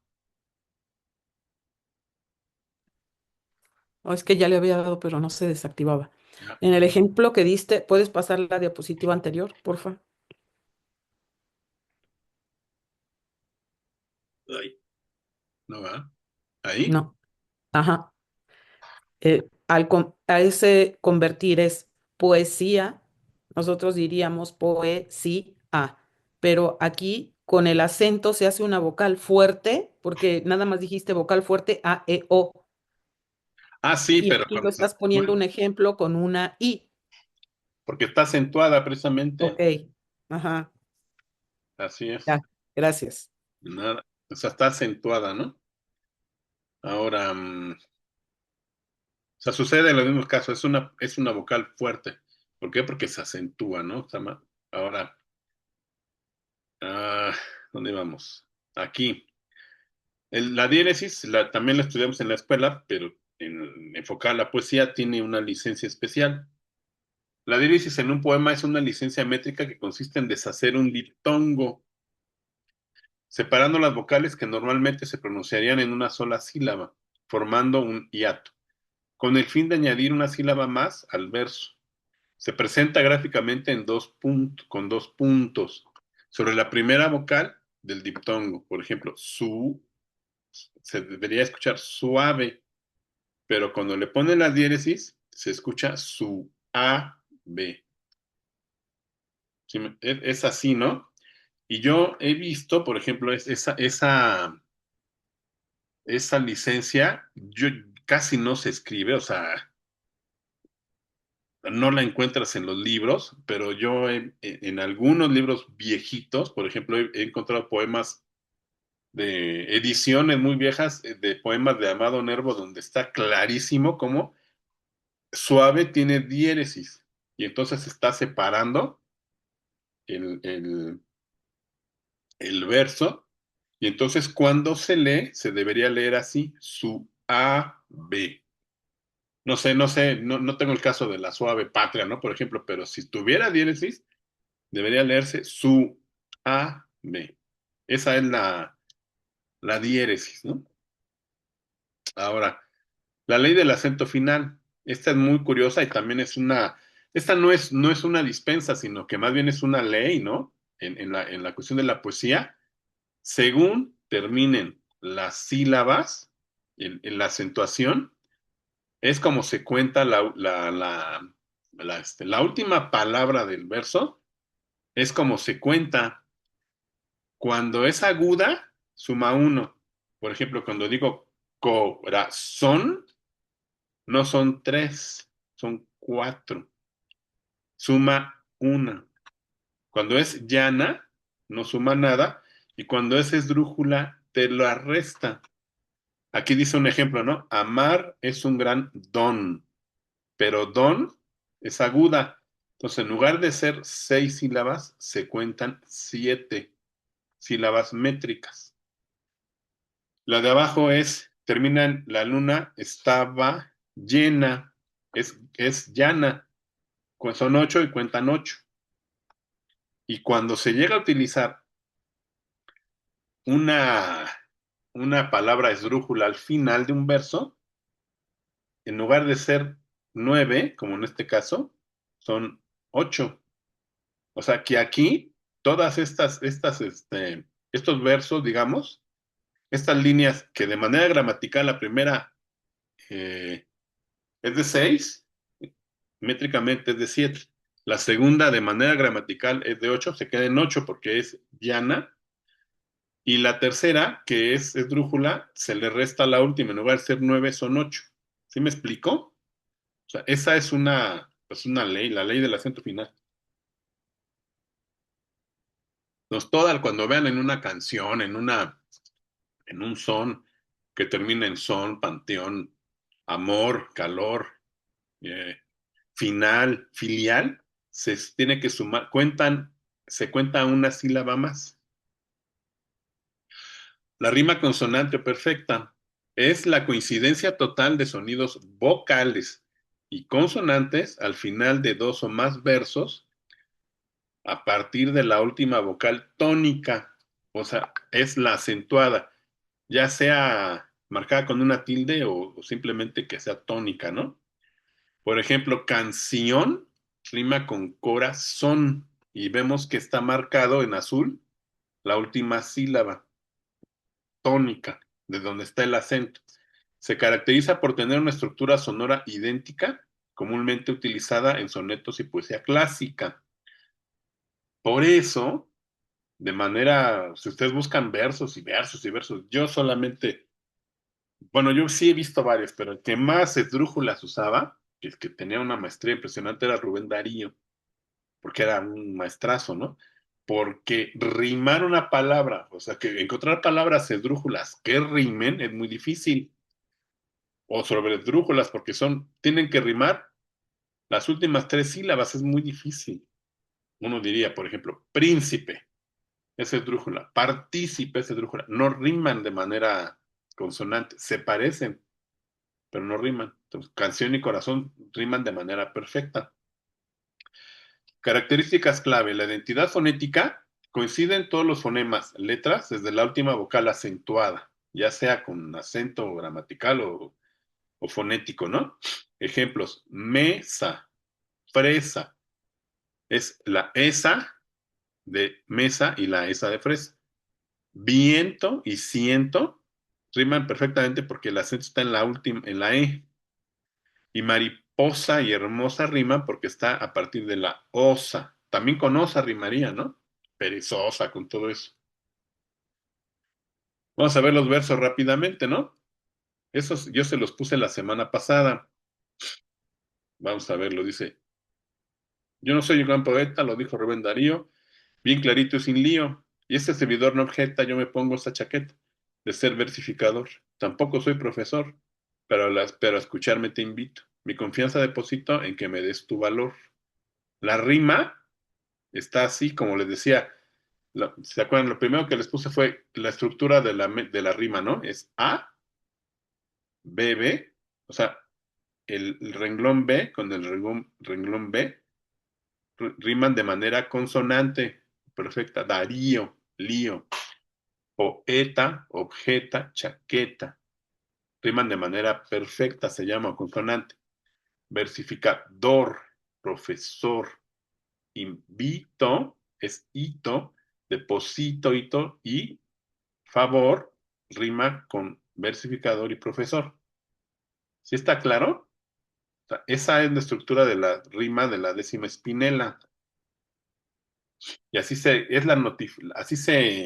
O es que ya le había dado, pero no se desactivaba. Ya. En el ejemplo que diste, ¿puedes pasar la diapositiva anterior, porfa? Ay, no va. Ahí. No. Ajá. A ese convertir es poesía, nosotros diríamos poesía, pero aquí con el acento se hace una vocal fuerte, porque nada más dijiste vocal fuerte A, E, O, Ah, sí, y pero aquí lo cuando estás poniendo un ejemplo con una I. porque está acentuada precisamente. Ok, ajá, Así es. ya, gracias. Nada. O sea, está acentuada, ¿no? Ahora, o sea, sucede en los mismos casos, es una vocal fuerte. ¿Por qué? Porque se acentúa, ¿no? Ahora, ah, ¿dónde vamos? Aquí. La diéresis también la estudiamos en la escuela, pero enfocada a la poesía tiene una licencia especial. La diéresis en un poema es una licencia métrica que consiste en deshacer un diptongo, separando las vocales que normalmente se pronunciarían en una sola sílaba, formando un hiato, con el fin de añadir una sílaba más al verso. Se presenta gráficamente con 2 puntos sobre la primera vocal del diptongo. Por ejemplo, se debería escuchar suave, pero cuando le ponen la diéresis, se escucha suave. ¿Sí es así, ¿no? Y yo he visto, por ejemplo, esa licencia, casi no se escribe, o sea, no la encuentras en los libros, pero yo en algunos libros viejitos, por ejemplo, he encontrado poemas de ediciones muy viejas de poemas de Amado Nervo, donde está clarísimo cómo suave tiene diéresis y entonces está separando el, el, el verso y entonces cuando se lee se debería leer así, su A, B. No tengo el caso de la suave patria, ¿no? Por ejemplo, pero si tuviera diéresis, debería leerse su A, B. Esa es la diéresis, ¿no? Ahora, la ley del acento final. Esta es muy curiosa y también esta no es una dispensa, sino que más bien es una ley, ¿no? En la cuestión de la poesía, según terminen las sílabas, en la acentuación, es como se cuenta la última palabra del verso, es como se cuenta. Cuando es aguda, suma uno. Por ejemplo, cuando digo corazón, no son tres, son cuatro. Suma una. Cuando es llana, no suma nada. Y cuando es esdrújula, te lo resta. Aquí dice un ejemplo, ¿no? Amar es un gran don, pero don es aguda. Entonces, en lugar de ser 6 sílabas, se cuentan 7 sílabas métricas. La de abajo termina en la luna estaba llena, es llana. Son 8 y cuentan 8. Y cuando se llega a utilizar una, una palabra esdrújula al final de un verso, en lugar de ser 9, como en este caso, son 8. O sea que aquí todas estos versos, digamos, estas líneas que de manera gramatical la primera eh, es de 6, métricamente es de 7. La segunda de manera gramatical es de 8, se queda en 8 porque es llana. Y la tercera, que es esdrújula, se le resta la última. En lugar de ser 9, son 8. ¿Sí me explico? O sea, esa es una ley, la ley del acento final. Entonces, cuando vean en una canción, en un son que termina en son, panteón, amor, calor, eh, final, filial, se tiene que sumar, se cuenta una sílaba más. La rima consonante o perfecta es la coincidencia total de sonidos vocales y consonantes al final de dos o más versos a partir de la última vocal tónica, o sea, es la acentuada, ya sea marcada con una tilde o simplemente que sea tónica, ¿no? Por ejemplo, canción rima con corazón y vemos que está marcado en azul la última sílaba tónica, de donde está el acento. Se caracteriza por tener una estructura sonora idéntica, comúnmente utilizada en sonetos y poesía clásica. Por eso, si ustedes buscan versos y versos y versos, bueno, yo sí he visto varios, pero el que más esdrújulas usaba, que es que tenía una maestría impresionante, era Rubén Darío, porque era un maestrazo, ¿no? Porque rimar una palabra, o sea, que encontrar palabras esdrújulas que rimen es muy difícil. O sobre esdrújulas, porque tienen que rimar las últimas 3 sílabas, es muy difícil. Uno diría, por ejemplo, príncipe, es esdrújula, partícipe es esdrújula, no riman de manera consonante, se parecen, pero no riman. Entonces, canción y corazón riman de manera perfecta. Características clave, la identidad fonética coincide en todos los fonemas, letras, desde la última vocal acentuada, ya sea con acento gramatical o fonético, ¿no? Ejemplos, mesa, fresa, es la esa de mesa y la esa de fresa. Viento y ciento riman perfectamente porque el acento está en la última, en la E. Y mariposa y hermosa riman porque está a partir de la osa. También con osa rimaría, ¿no? Perezosa, con todo eso. Vamos a ver los versos rápidamente, ¿no? Esos yo se los puse la semana pasada. Vamos a verlo, dice. Yo no soy un gran poeta, lo dijo Rubén Darío, bien clarito y sin lío. Y este servidor no objeta, yo me pongo esta chaqueta de ser versificador. Tampoco soy profesor, pero a escucharme te invito. Mi confianza deposito en que me des tu valor. La rima está así, como les decía. ¿Se acuerdan? Lo primero que les puse fue la estructura de la rima, ¿no? Es A, B, B, o sea, el renglón B con el renglón B riman de manera consonante, perfecta. Darío, lío, poeta, objeta, chaqueta. Riman de manera perfecta, se llama consonante. Versificador, profesor. Invito, es hito, deposito, hito, y favor, rima con versificador y profesor. ¿Sí está claro? O sea, esa es la estructura de la rima de la décima espinela. Y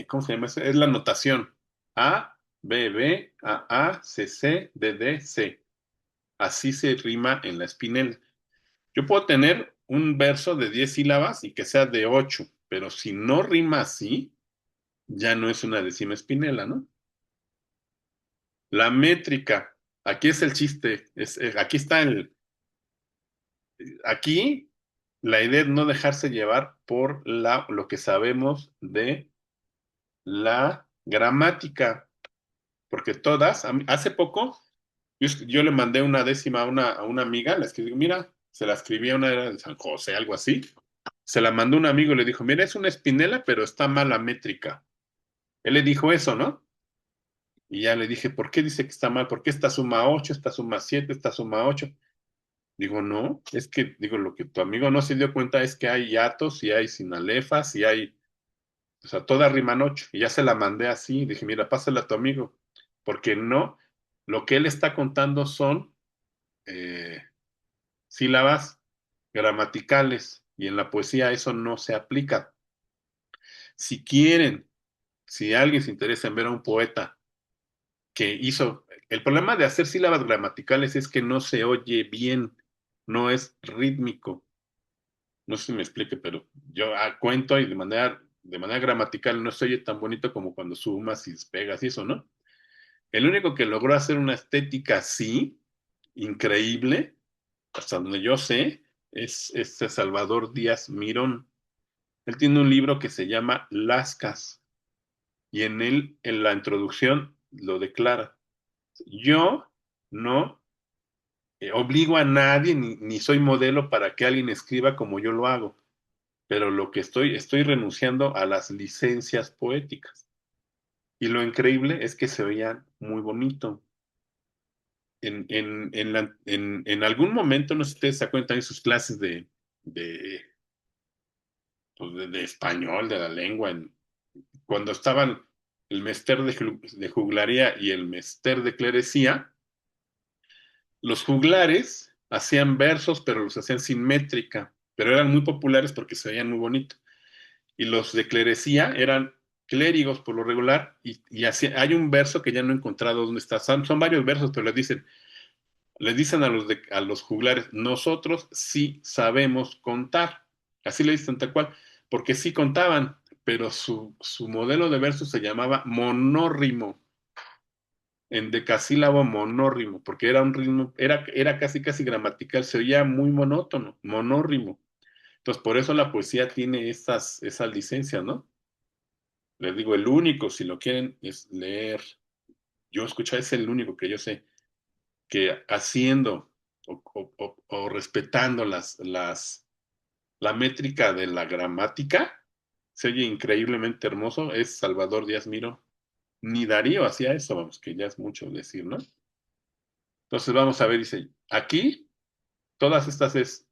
¿cómo se llama eso? Es la notación. A, B, B, A, C, C, D, D, C. Así se rima en la espinela. Yo puedo tener un verso de 10 sílabas y que sea de 8, pero si no rima así, ya no es una décima espinela, ¿no? La métrica, aquí es el chiste, aquí la idea es no dejarse llevar por lo que sabemos de la gramática, porque hace poco, yo le mandé una décima a una amiga, la escribí, mira, se la escribí a una era de San José, algo así, se la mandó un amigo y le dijo, mira, es una espinela, pero está mal la métrica. Él le dijo eso, ¿no? Y ya le dije, ¿por qué dice que está mal? ¿Por qué esta suma 8, esta suma 7, esta suma 8? Digo, no, es que, digo, lo que tu amigo no se dio cuenta es que hay hiatos y hay sinalefas y hay, o sea, todas riman 8. Y ya se la mandé así, dije, mira, pásala a tu amigo, porque no, lo que él está contando son eh, sílabas gramaticales y en la poesía eso no se aplica. Si quieren, si alguien se interesa en ver a un poeta que hizo, el problema de hacer sílabas gramaticales es que no se oye bien, no es rítmico. No sé si me explique, pero yo cuento y de manera gramatical no se oye tan bonito como cuando sumas y despegas y eso, ¿no? El único que logró hacer una estética así, increíble, hasta donde yo sé, es este Salvador Díaz Mirón. Él tiene un libro que se llama Lascas y en él, en la introducción, lo declara. Yo no obligo a nadie ni soy modelo para que alguien escriba como yo lo hago, pero lo que estoy renunciando a las licencias poéticas. Y lo increíble es que se oían muy bonito. En algún momento, no sé si ustedes se acuerdan también sus clases de, pues, de español, de la lengua, cuando estaban el mester de juglaría y el mester de clerecía, los juglares hacían versos, pero los hacían sin métrica, pero eran muy populares porque se veían muy bonitos. Y los de clerecía eran clérigos por lo regular, y así, hay un verso que ya no he encontrado dónde está. Son varios versos, pero les dicen a los juglares, nosotros sí sabemos contar. Así le dicen tal cual, porque sí contaban, pero su modelo de verso se llamaba monórrimo, en decasílabo monórrimo, porque era un ritmo, era casi casi gramatical, se oía muy monótono, monórrimo. Entonces, por eso la poesía tiene esas licencias, ¿no? Les digo, el único, si lo quieren, es leer. Yo escuché, es el único que yo sé que haciendo o respetando la métrica de la gramática, se oye increíblemente hermoso, es Salvador Díaz Miró. Ni Darío hacía eso, vamos, que ya es mucho decir, ¿no? Entonces vamos a ver, dice, aquí todas estas es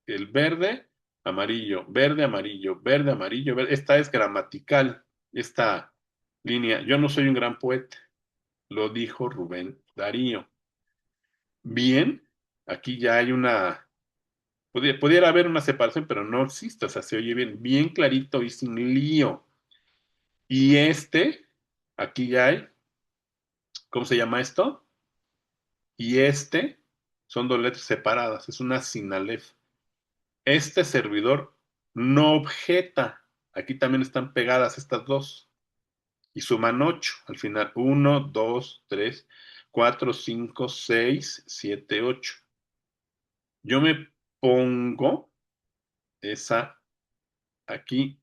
el verde, amarillo, verde, amarillo, verde, amarillo, verde. Esta es gramatical, esta línea. Yo no soy un gran poeta, lo dijo Rubén Darío. Bien, aquí ya hay pudiera haber una separación, pero no existe, o sea, se oye bien, bien clarito y sin lío. Y aquí ya hay, ¿cómo se llama esto? Y son dos letras separadas, es una sinalef. Este servidor no objeta. Aquí también están pegadas estas dos. Y suman 8 al final. 1, 2, 3, 4, 5, 6, 7, 8. Yo me pongo esa aquí,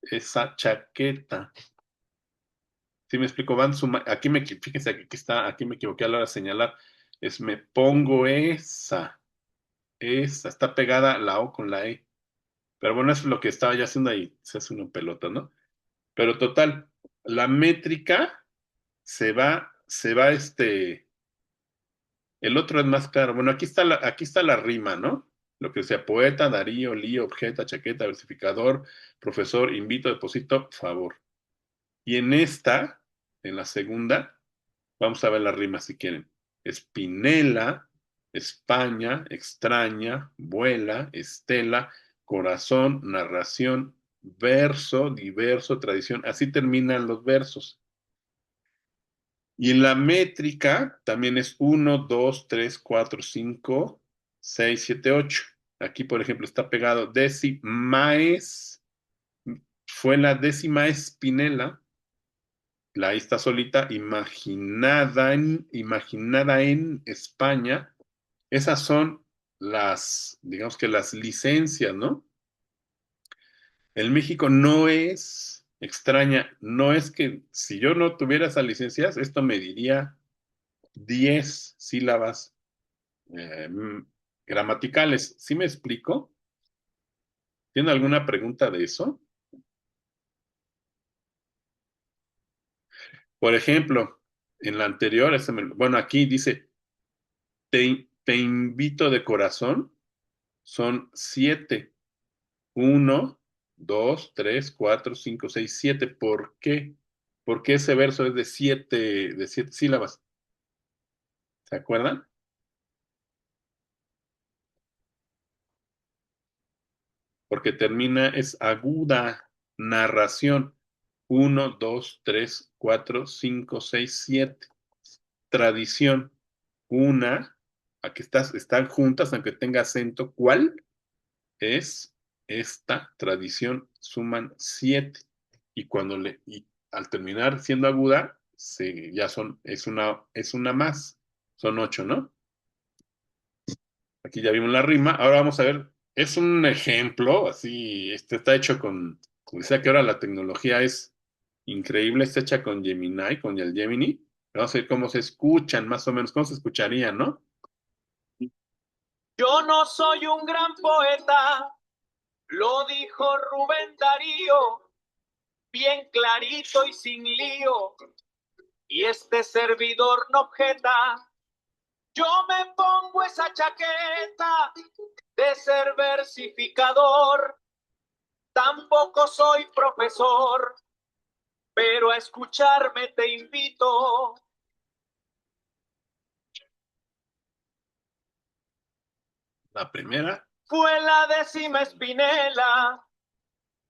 esa chaqueta. ¿Sí me explico? Aquí fíjense, aquí me equivoqué a la hora de señalar. Me pongo esa, está pegada la O con la E. Pero bueno, eso es lo que estaba ya haciendo ahí, se hace una pelota, ¿no? Pero total, la métrica se va, el otro es más claro. Bueno, aquí está la rima, ¿no? Lo que sea poeta, Darío, lío, objeta, chaqueta, versificador, profesor, invito, deposito, favor. Y en la segunda, vamos a ver la rima si quieren. Espinela, España, extraña, vuela, estela, corazón, narración, verso, diverso, tradición. Así terminan los versos. Y en la métrica también es 1, 2, 3, 4, 5, 6, 7, 8. Aquí, por ejemplo, está pegado decimaes, fue la décima espinela, la I está solita, imaginada en España. Esas son digamos que las licencias, ¿no? En México no es extraña, no es que si yo no tuviera esas licencias, esto me diría 10 sílabas eh, mm, gramaticales. ¿Sí me explico? ¿Tiene alguna pregunta de eso? Por ejemplo, en la anterior, bueno, aquí dice, te invito de corazón, son 7. 1, 2, 3, 4, 5, 6, 7. ¿Por qué? Porque ese verso es de siete sílabas. ¿Se acuerdan? Porque es aguda narración. 1, 2, 3, 4, 5, 6, 7. Tradición. Aquí están juntas, aunque tenga acento. ¿Cuál es esta tradición? Suman 7. Y al terminar siendo aguda, es una más. Son 8, ¿no? Aquí ya vimos la rima. Ahora vamos a ver. Es un ejemplo, así, está hecho como decía que ahora la tecnología es increíble, está hecha con Gemini, con el Gemini. Vamos a ver cómo se escuchan, más o menos, cómo se escucharían, ¿no? Yo no soy un gran poeta, lo dijo Rubén Darío, bien clarito y sin lío, y este servidor no objeta. Yo me pongo esa chaqueta de ser versificador, tampoco soy profesor, pero a escucharme te invito. La primera. Fue la décima espinela,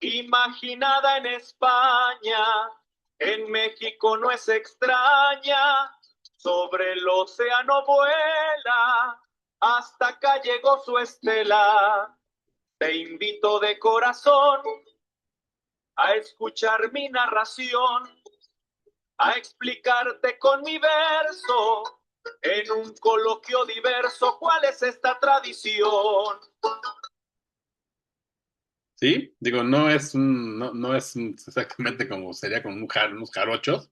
imaginada en España, en México no es extraña, sobre el océano vuela, hasta acá llegó su estela. Te invito de corazón a escuchar mi narración, a explicarte con mi verso, en un coloquio diverso, cuál es esta tradición. ¿Sí? Digo, no es exactamente como sería con unos jarochos.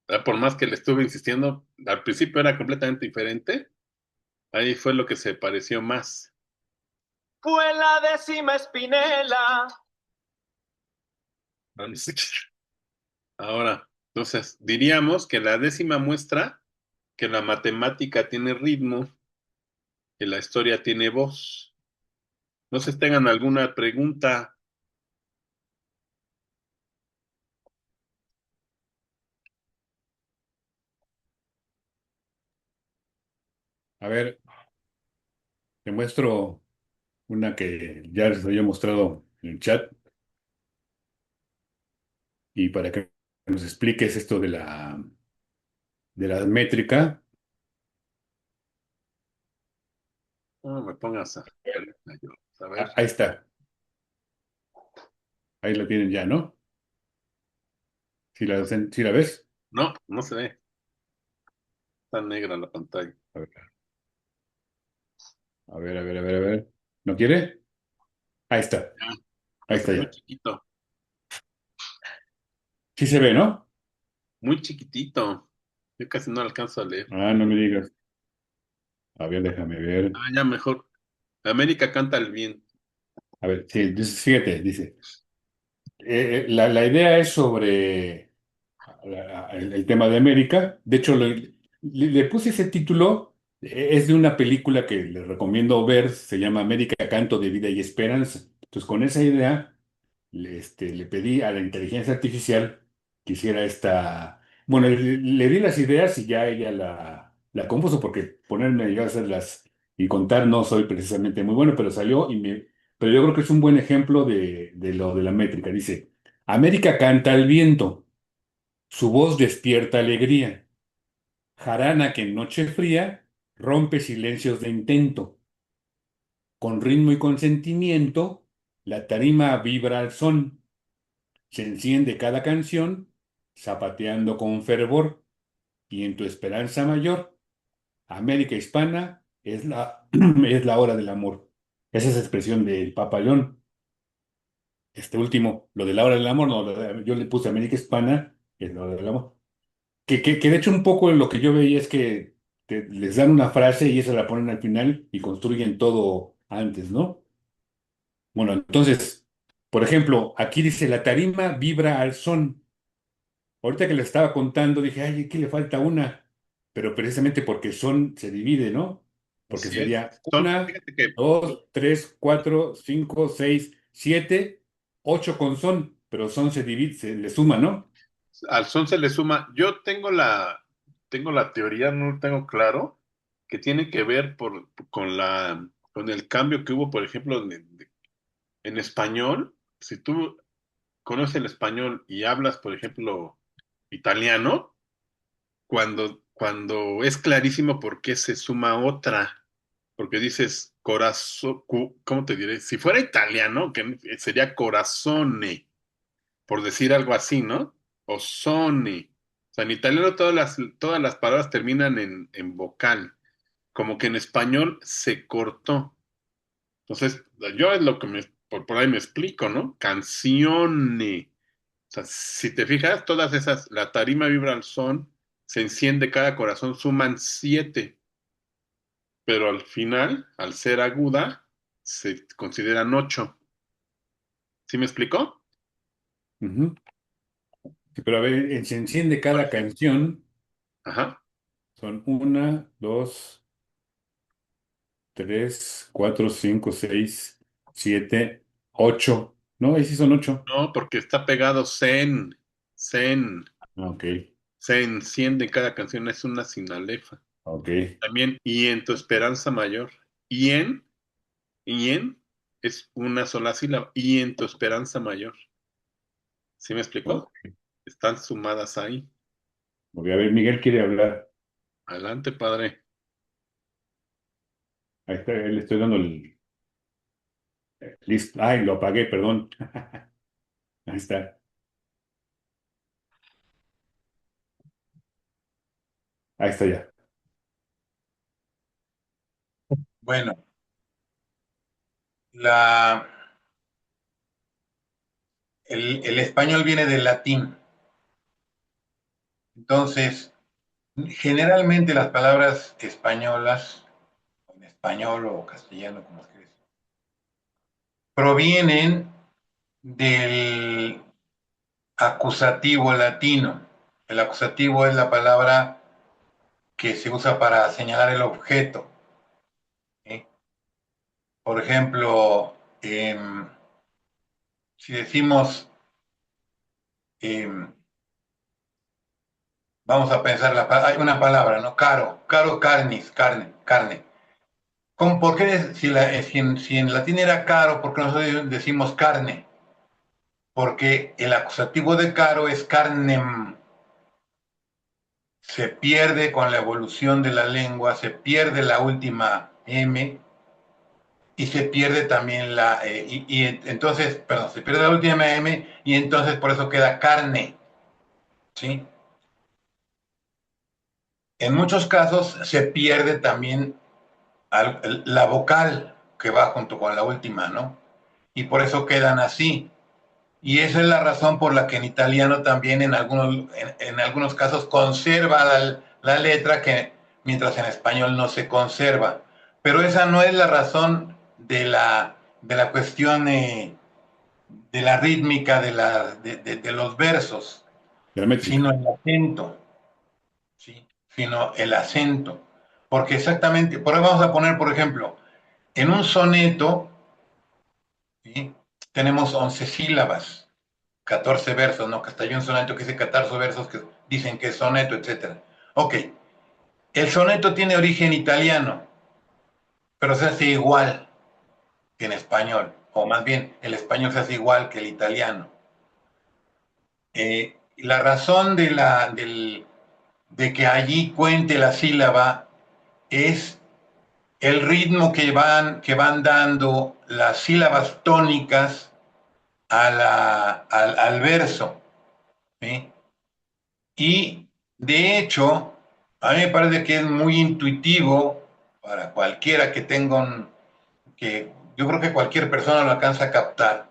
¿Verdad? Por más que le estuve insistiendo, al principio era completamente diferente. Ahí fue lo que se pareció más. Fue la décima espinela. Ahora, entonces, diríamos que la décima muestra que la matemática tiene ritmo, que la historia tiene voz. No sé si tengan alguna pregunta. A ver, te muestro una que ya les había mostrado en el chat y para que nos expliques esto de la métrica. No me pongas a... A ver. Ahí está. Ahí la tienen ya, ¿no? ¿Sí la ves? No, no se ve. Está negra la pantalla. A ver, a ver, a ver, a ver, a ver. ¿No quiere? Ahí está. Ya, Ahí está está muy ya. chiquito. Sí se ve, ¿no? Muy chiquitito. Yo casi no alcanzo a leer. Ah, no me digas. A ver, déjame ver. Ah, ya mejor. América canta el bien. A ver, sí, fíjate, dice. La idea es sobre el tema de América. De hecho, le puse ese título. Es de una película que les recomiendo ver. Se llama América, Canto de Vida y Esperanza. Entonces, con esa idea, le pedí a la inteligencia artificial que hiciera esta. Bueno, le di las ideas y ya ella la compuso, porque ponerme yo a hacerlas y contar no soy precisamente muy bueno, pero salió Pero yo creo que es un buen ejemplo de lo de la métrica. Dice: América canta al viento, su voz despierta alegría, jarana que en noche fría rompe silencios de intento. Con ritmo y consentimiento, la tarima vibra al son, se enciende cada canción, zapateando con fervor, y en tu esperanza mayor, América hispana es la hora del amor. Esa es la expresión del Papa León. Este último, lo de la hora del amor, no, yo le puse América hispana, es la hora del amor. Que de hecho un poco lo que yo veía es que les dan una frase y esa la ponen al final y construyen todo antes, ¿no? Bueno, entonces, por ejemplo, aquí dice: la tarima vibra al son. Ahorita que le estaba contando, dije: ay, aquí le falta una, pero precisamente porque son se divide, ¿no? Porque Así es. sería una, Fíjate que dos, tres, cuatro, cinco, seis, siete, ocho con son, pero son se divide, se le suma, ¿no? al son se le suma. Yo tengo la teoría, no lo tengo claro, que tiene que ver con el cambio que hubo, por ejemplo, en español. Si tú conoces el español y hablas, por ejemplo, italiano, cuando es clarísimo por qué se suma otra, porque dices corazón, ¿cómo te diré? Si fuera italiano, que sería corazone, por decir algo así, ¿no? O sone. O sea, en italiano todas las palabras terminan en vocal, como que en español se cortó. Entonces, yo es lo que por ahí me explico, ¿no? Canzone. O sea, si te fijas, todas esas, la tarima vibra al son, se enciende cada corazón, suman 7, pero al final, al ser aguda, se consideran 8. ¿Sí me explicó? Ujú. Sí, pero a ver, se enciende cada canción, Ajá. son una, dos, tres, cuatro, cinco, seis, siete, ocho. No, ahí sí son ocho. No, porque está pegado zen, Ah, ok, se enciende cada canción, es una sinalefa. ok. También, y en tu esperanza mayor. Y en es una sola sílaba. Y en tu esperanza mayor. ¿Sí me explicó? Ok. Están sumadas ahí. Ok, a ver, Miguel quiere hablar. Adelante, padre. Ahí está, le estoy dando el listo. Ay, lo apagué, perdón. Ahí está, ahí está ya. Bueno, la, el español viene del latín. Entonces, generalmente las palabras españolas, en español o castellano, como quieras, provienen del acusativo latino. El acusativo es la palabra que se usa para señalar el objeto. ¿Sí? Por ejemplo, si decimos, vamos a pensar, hay una palabra, ¿no? Caro, carnis, carne. ¿Por qué si en latín era caro, por qué nosotros decimos carne? Porque el acusativo de caro es carnem. Se pierde con la evolución de la lengua, se pierde la última M y se pierde también entonces, perdón, se pierde la última M y entonces por eso queda carne, ¿sí? En muchos casos se pierde también la vocal que va junto con la última, ¿no? Y por eso quedan así. Y esa es la razón por la que en italiano también en algunos casos conserva la letra, que mientras en español no se conserva. Pero esa no es la razón de la cuestión de la rítmica de los versos, de la métrica. sino el acento, ¿sí? Sino el acento. Porque exactamente, por ahí vamos a poner, por ejemplo, en un soneto, ¿sí? Tenemos 11 sílabas, 14 versos, ¿no? Que hasta hay un soneto que dice 14 versos que dicen que es soneto, etc. Ok, el soneto tiene origen italiano, pero se hace igual que en español, o más bien el español se hace igual que el italiano. La razón de que allí cuente la sílaba es el ritmo que van dando las sílabas tónicas al verso, ¿sí? Y de hecho, a mí me parece que es muy intuitivo para cualquiera que que yo creo que cualquier persona lo alcanza a captar.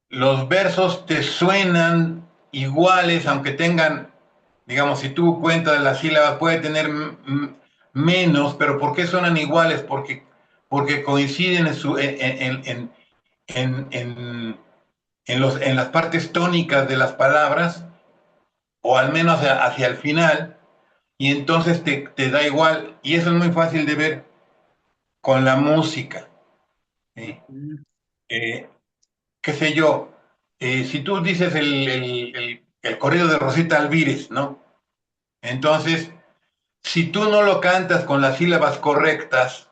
Los versos te suenan iguales, aunque tengan, digamos, si tú cuentas las sílabas, puede tener menos, pero ¿por qué suenan iguales? Porque coinciden en las partes tónicas de las palabras, o al menos hacia el final, y entonces te da igual. Y eso es muy fácil de ver con la música, ¿sí? Eh, qué sé yo, si tú dices el corrido de Rosita Alvírez, ¿no? Entonces, si tú no lo cantas con las sílabas correctas,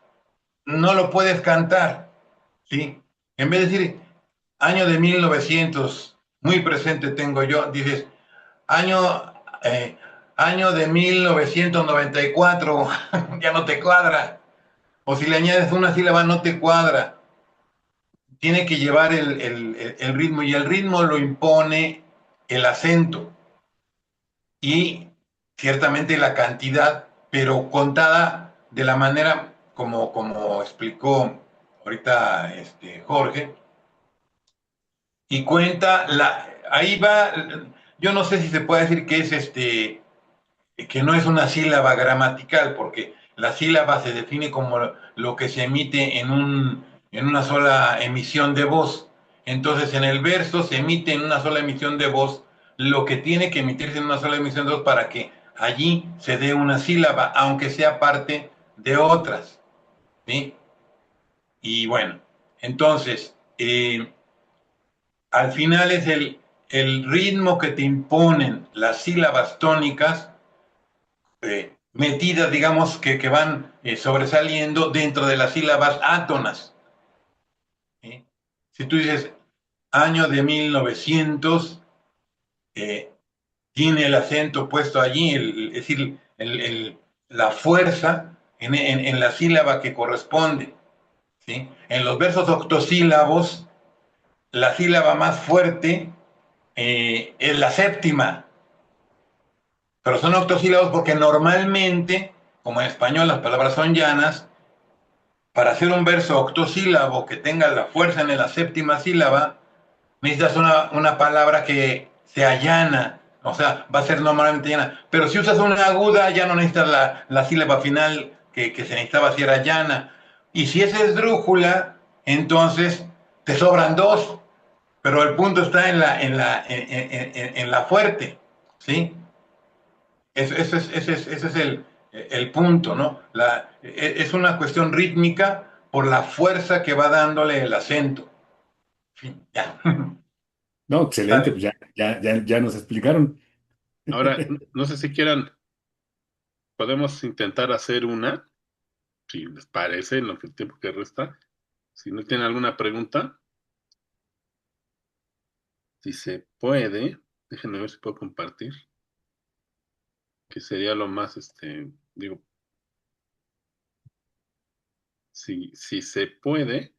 no lo puedes cantar, ¿sí? En vez de decir año de 1900, muy presente tengo yo, dices año, año de 1994, ya no te cuadra. O si le añades una sílaba, no te cuadra. Tiene que llevar el ritmo, y el ritmo lo impone el acento y ciertamente la cantidad, pero contada de la manera como explicó ahorita Jorge, y cuenta ahí va. Yo no sé si se puede decir que es que no es una sílaba gramatical, porque la sílaba se define como lo que se emite en una sola emisión de voz. Entonces, en el verso se emite en una sola emisión de voz lo que tiene que emitirse en una sola emisión de voz para que allí se dé una sílaba, aunque sea parte de otras, ¿sí? Y bueno, entonces, al final es el ritmo que te imponen las sílabas tónicas, metidas, digamos, que van sobresaliendo dentro de las sílabas átonas, ¿sí? Si tú dices año de 1900, eh, tiene el acento puesto allí, es decir, la fuerza en la sílaba que corresponde, ¿sí? En los versos octosílabos, la sílaba más fuerte es la séptima, pero son octosílabos porque normalmente, como en español las palabras son llanas, para hacer un verso octosílabo que tenga la fuerza en la séptima sílaba, necesitas una palabra que se allana, o sea, va a ser normalmente llana. Pero si usas una aguda, ya no necesitas la sílaba final que se necesitaba si era llana. Y si es esdrújula, entonces te sobran dos, pero el punto está en la fuerte, ¿sí? Ese es el punto, ¿no? Es una cuestión rítmica por la fuerza que va dándole el acento. Fin, ya. No, excelente, Dale. pues ya nos explicaron. Ahora, no sé si quieran, podemos intentar hacer una, si les parece, en el tiempo que resta. Si no tienen alguna pregunta, si se puede, déjenme ver si puedo compartir, que sería lo más, digo, si se puede.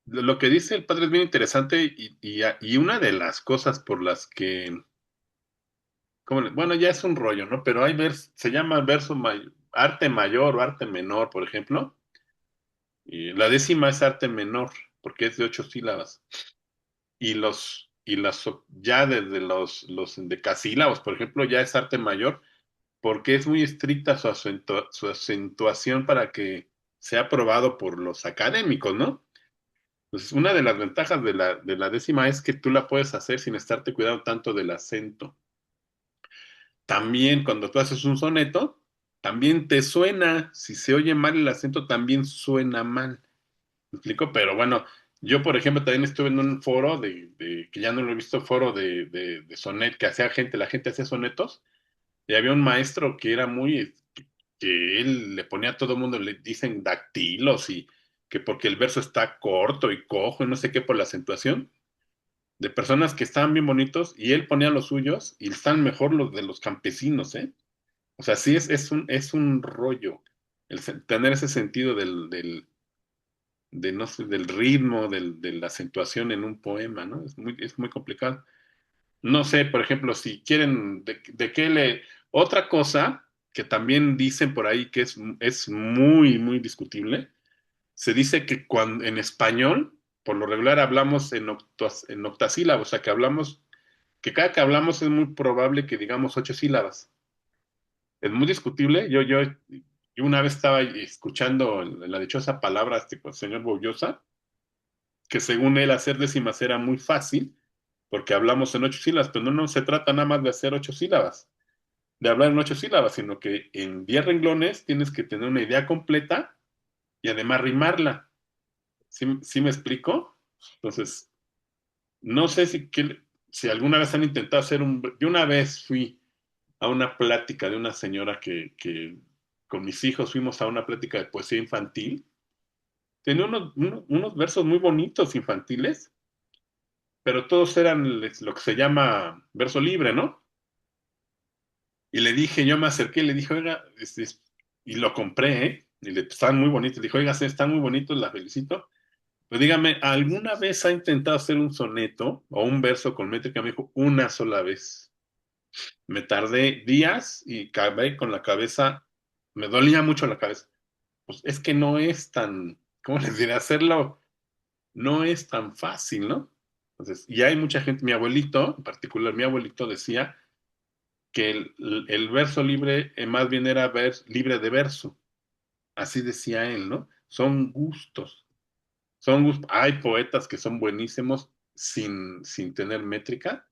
Lo que dice el padre es bien interesante y una de las cosas por las que, bueno, ya es un rollo, ¿no? Pero se llama arte mayor o arte menor, por ejemplo, y la décima es arte menor, porque es de 8 sílabas, ya desde los decasílabos, por ejemplo, ya es arte mayor, porque es muy estricta su acentuación para que sea aprobado por los académicos, ¿no? Pues una de las ventajas de la décima es que tú la puedes hacer sin estarte cuidando tanto del acento. También cuando tú haces un soneto, también te suena, si se oye mal el acento, también suena mal. ¿Me explico? Pero bueno, yo por ejemplo también estuve en un foro que ya no lo he visto, foro de sonet, que hacía la gente hacía sonetos, y había un maestro que era que él le ponía a todo el mundo, le dicen dactilos y que porque el verso está corto y cojo y no sé qué por la acentuación de personas que estaban bien bonitos y él ponía los suyos y están mejor los de los campesinos, ¿eh? O sea, sí es un rollo tener ese sentido no sé, del ritmo, de la acentuación en un poema, ¿no? Es muy complicado. No sé, por ejemplo, si quieren, de qué Otra cosa que también dicen por ahí que es muy, muy discutible, se dice que en español, por lo regular hablamos en octasílabos, o sea, que cada que hablamos es muy probable que digamos 8 sílabas. Es muy discutible. Yo una vez estaba escuchando la dichosa palabra señor Boullosa, que según él hacer décimas era muy fácil, porque hablamos en 8 sílabas, pero no se trata nada más de hacer 8 sílabas, de hablar en 8 sílabas, sino que en 10 renglones tienes que tener una idea completa y además rimarla. ¿Sí me explico? Entonces, no sé si alguna vez han intentado hacer Yo una vez fui a una plática de una señora que con mis hijos fuimos a una plática de poesía infantil. Tenía unos versos muy bonitos infantiles, pero todos eran lo que se llama verso libre, ¿no? Y yo me acerqué y le dije, oiga, y lo compré, ¿eh? Y están muy bonitos. Le dije, oiga, sí, están muy bonitos, la felicito. Pues dígame, ¿alguna vez ha intentado hacer un soneto o un verso con métrica? Me dijo, una sola vez. Me tardé días y acabé con la cabeza, me dolía mucho la cabeza. Pues es que no es ¿cómo les diré? Hacerlo no es tan fácil, ¿no? Entonces, y hay mucha gente, mi abuelito, en particular mi abuelito decía que el verso libre más bien era libre de verso. Así decía él, ¿no? Son gustos. Hay poetas que son buenísimos sin tener métrica,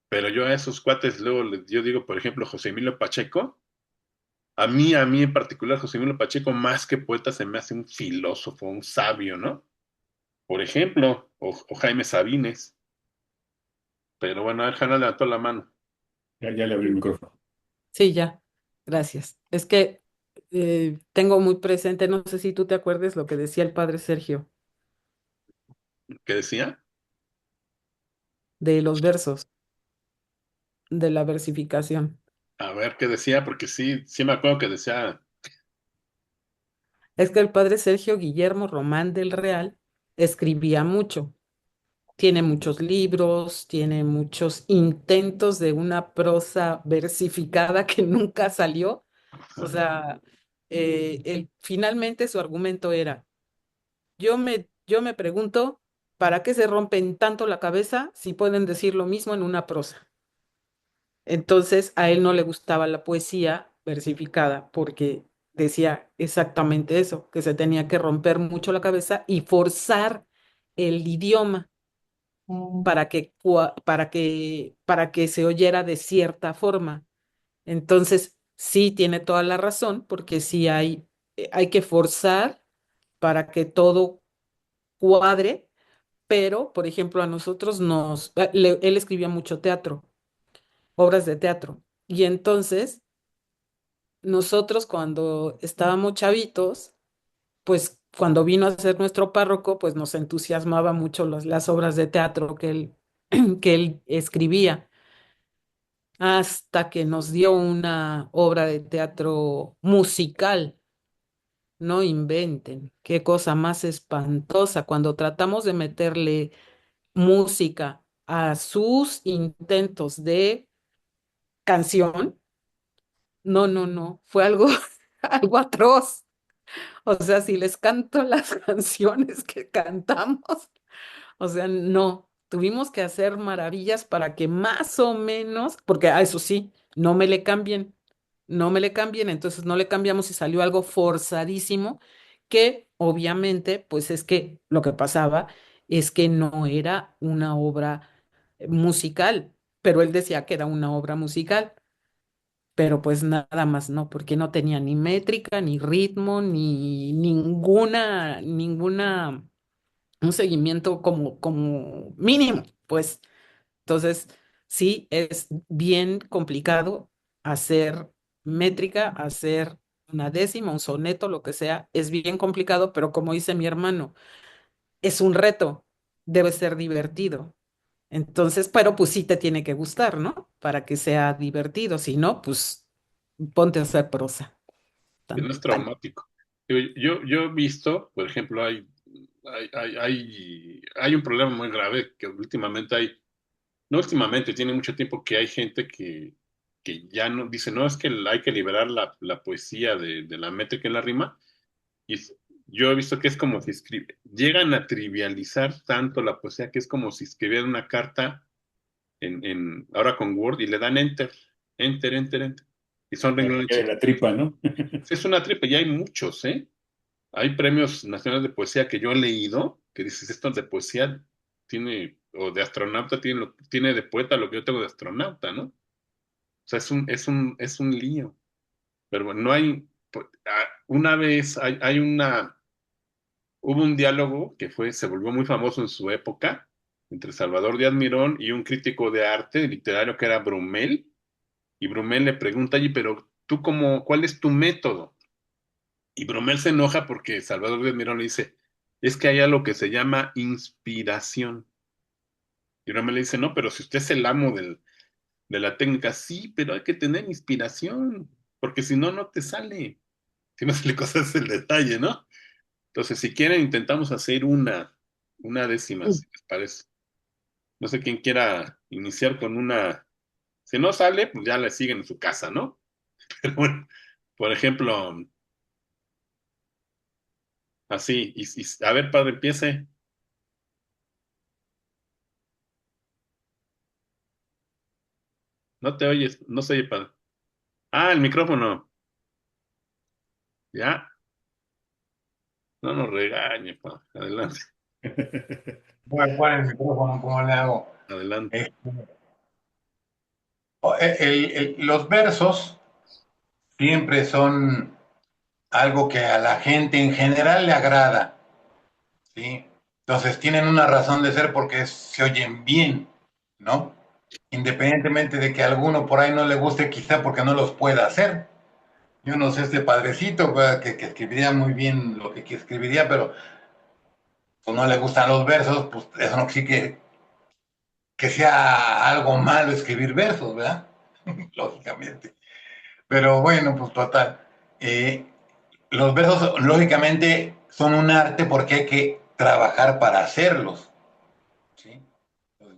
pero yo a esos cuates luego yo digo, por ejemplo, José Emilio Pacheco, a mí en particular, José Emilio Pacheco, más que poeta, se me hace un filósofo, un sabio, ¿no? Por ejemplo, o Jaime Sabines. Pero bueno, Hanna levantó la mano. Ya le abrí el micrófono. Sí, ya, gracias. Es que tengo muy presente, no sé si tú te acuerdes lo que decía el padre Sergio ¿Qué decía? de los versos, de la versificación. A ver, ¿qué decía? Porque sí, sí me acuerdo que decía, Es que el padre Sergio Guillermo Román del Real escribía mucho. Tiene muchos libros, tiene muchos intentos de una prosa versificada que nunca salió. O sea, finalmente su argumento era, yo me pregunto, ¿para qué se rompen tanto la cabeza si pueden decir lo mismo en una prosa? Entonces, a él no le gustaba la poesía versificada porque decía exactamente eso, que se tenía que romper mucho la cabeza y forzar el idioma para que se oyera de cierta forma. Entonces, sí tiene toda la razón, porque sí hay que forzar para que todo cuadre, pero, por ejemplo, a nosotros él escribía mucho teatro, obras de teatro, y entonces nosotros cuando estábamos chavitos, pues cuando vino a ser nuestro párroco, pues nos entusiasmaba mucho las obras de teatro que él escribía, hasta que nos dio una obra de teatro musical no inventen, qué cosa más espantosa cuando tratamos de meterle música a sus intentos de canción. No, no, no, fue algo, algo atroz. O sea, si les canto las canciones que cantamos, o sea, no, tuvimos que hacer maravillas para que más o menos, porque a eso sí, no me le cambien, no me le cambien, entonces no le cambiamos y salió algo forzadísimo que obviamente, pues es que lo que pasaba es que no era una obra musical, pero él decía que era una obra musical, pero pues nada más no, porque no tenía ni métrica, ni ritmo, ni ninguna un seguimiento como mínimo, pues. Entonces, sí, es bien complicado hacer métrica, hacer una décima, un soneto, lo que sea, es bien complicado, pero como dice mi hermano, es un reto, debe ser divertido. Entonces, pero pues sí te tiene que gustar, ¿no? Para que sea divertido, si no, pues ponte a hacer prosa. Que no Tan, es tan. traumático. Yo he visto, por ejemplo, hay un problema muy grave que últimamente no últimamente, tiene mucho tiempo que hay gente que ya no dice, no, es que hay que liberar la poesía de la métrica en la rima. Y yo he visto que es como si llegan a trivializar tanto la poesía que es como si escribieran una carta ahora con Word y le dan enter, enter, enter, enter. Y son Para que renglones quede la chiquitos. tripa, ¿no? Sí, es una tripa y hay muchos, ¿eh? Hay premios nacionales de poesía que yo he leído, que dices, esto de poesía tiene, o de astronauta tiene de poeta lo que yo tengo de astronauta, ¿no? O sea, es un lío. Pero bueno, no hay, una vez hubo un diálogo que se volvió muy famoso en su época, entre Salvador Díaz Mirón y un crítico de arte literario que era Brumel, y Brumel le pregunta, oye, pero tú ¿cuál es tu método? Y Bromel se enoja porque Salvador de Mirón le dice, es que hay algo que se llama inspiración. Y Bromel le dice, no, pero si usted es el amo de la técnica, sí, pero hay que tener inspiración, porque si no, no te sale. Si no se le cosas el detalle, ¿no? Entonces, si quieren, intentamos hacer una décima, si les parece. No sé quién quiera iniciar con una. Si no sale, pues ya le siguen en su casa, ¿no? Pero bueno, por ejemplo, así, a ver, padre, empiece. No te oyes, no se oye, padre. Ah, el micrófono. Ya, no nos regañe, padre. Adelante, Voy a poner el micrófono, ¿cómo le hago? adelante. Eh, los versos siempre son algo que a la gente en general le agrada, ¿sí? Entonces tienen una razón de ser porque se oyen bien, ¿no? Independientemente de que a alguno por ahí no le guste, quizá porque no los pueda hacer. Yo no sé, este padrecito, ¿verdad? Que escribiría muy bien lo que escribiría, pero pues, no le gustan los versos, pues eso no quiere que sea algo malo escribir versos, ¿verdad? Lógicamente. Pero bueno, pues total. Eh, los versos, lógicamente, son un arte porque hay que trabajar para hacerlos, ¿sí?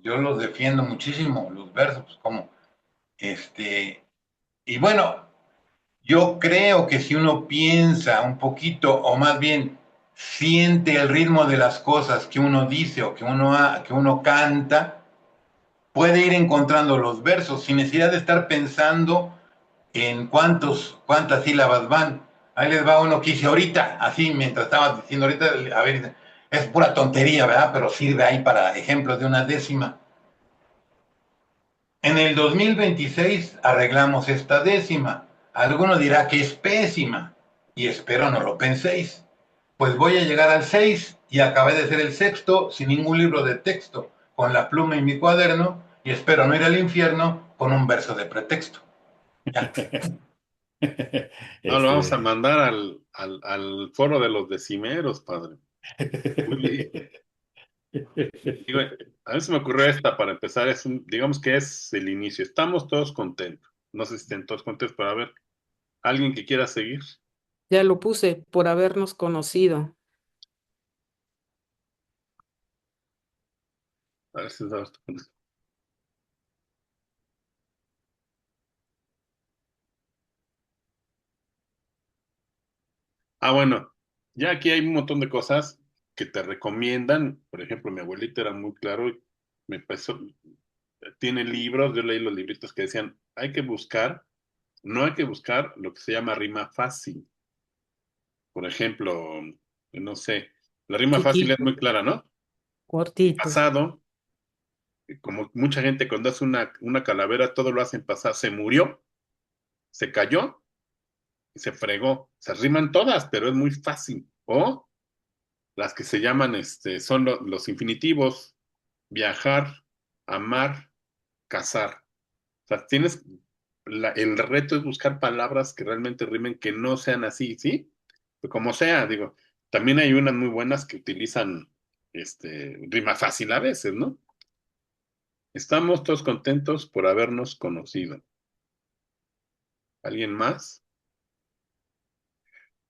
Yo los defiendo muchísimo, los versos, como, este, y bueno, yo creo que si uno piensa un poquito, o más bien siente el ritmo de las cosas que uno dice o que uno canta, puede ir encontrando los versos sin necesidad de estar pensando en cuántas sílabas van. Ahí les va uno que hice ahorita, así mientras estaba diciendo ahorita, a ver, es pura tontería, ¿verdad? Pero sirve ahí para ejemplos de una décima. En el 2026 arreglamos esta décima. Alguno dirá que es pésima, y espero no lo penséis. Pues voy a llegar al 6 y acabé de ser el sexto sin ningún libro de texto, con la pluma y mi cuaderno, y espero no ir al infierno con un verso de pretexto. Ya. No, lo vamos a Este, mandar al foro de los decimeros, padre. Muy bien. Digo, a mí se me ocurrió esta para empezar, digamos que es el inicio. Estamos todos contentos. No sé si estén todos contentos, pero a ver, ¿alguien que quiera seguir? Ya lo puse, por habernos conocido. A ver si sabes tú. Bueno, ya aquí hay un montón de cosas que te recomiendan. Por ejemplo, mi abuelita era muy claro, me pasó, tiene libros, yo leí los libritos que decían, no hay que buscar lo que se llama rima fácil. Por ejemplo, no sé, la rima fácil es Chiquito, muy clara, ¿no? El cortito. pasado, como mucha gente cuando hace una calavera, todo lo hacen pasar, se murió, se cayó y se fregó. Se riman todas, pero es muy fácil. O las que se llaman, son los infinitivos, viajar, amar, cazar. O sea, el reto es buscar palabras que realmente rimen, que no sean así, ¿sí? Pues como sea, digo, también hay unas muy buenas que utilizan, rima fácil a veces, ¿no? Estamos todos contentos por habernos conocido. ¿Alguien más?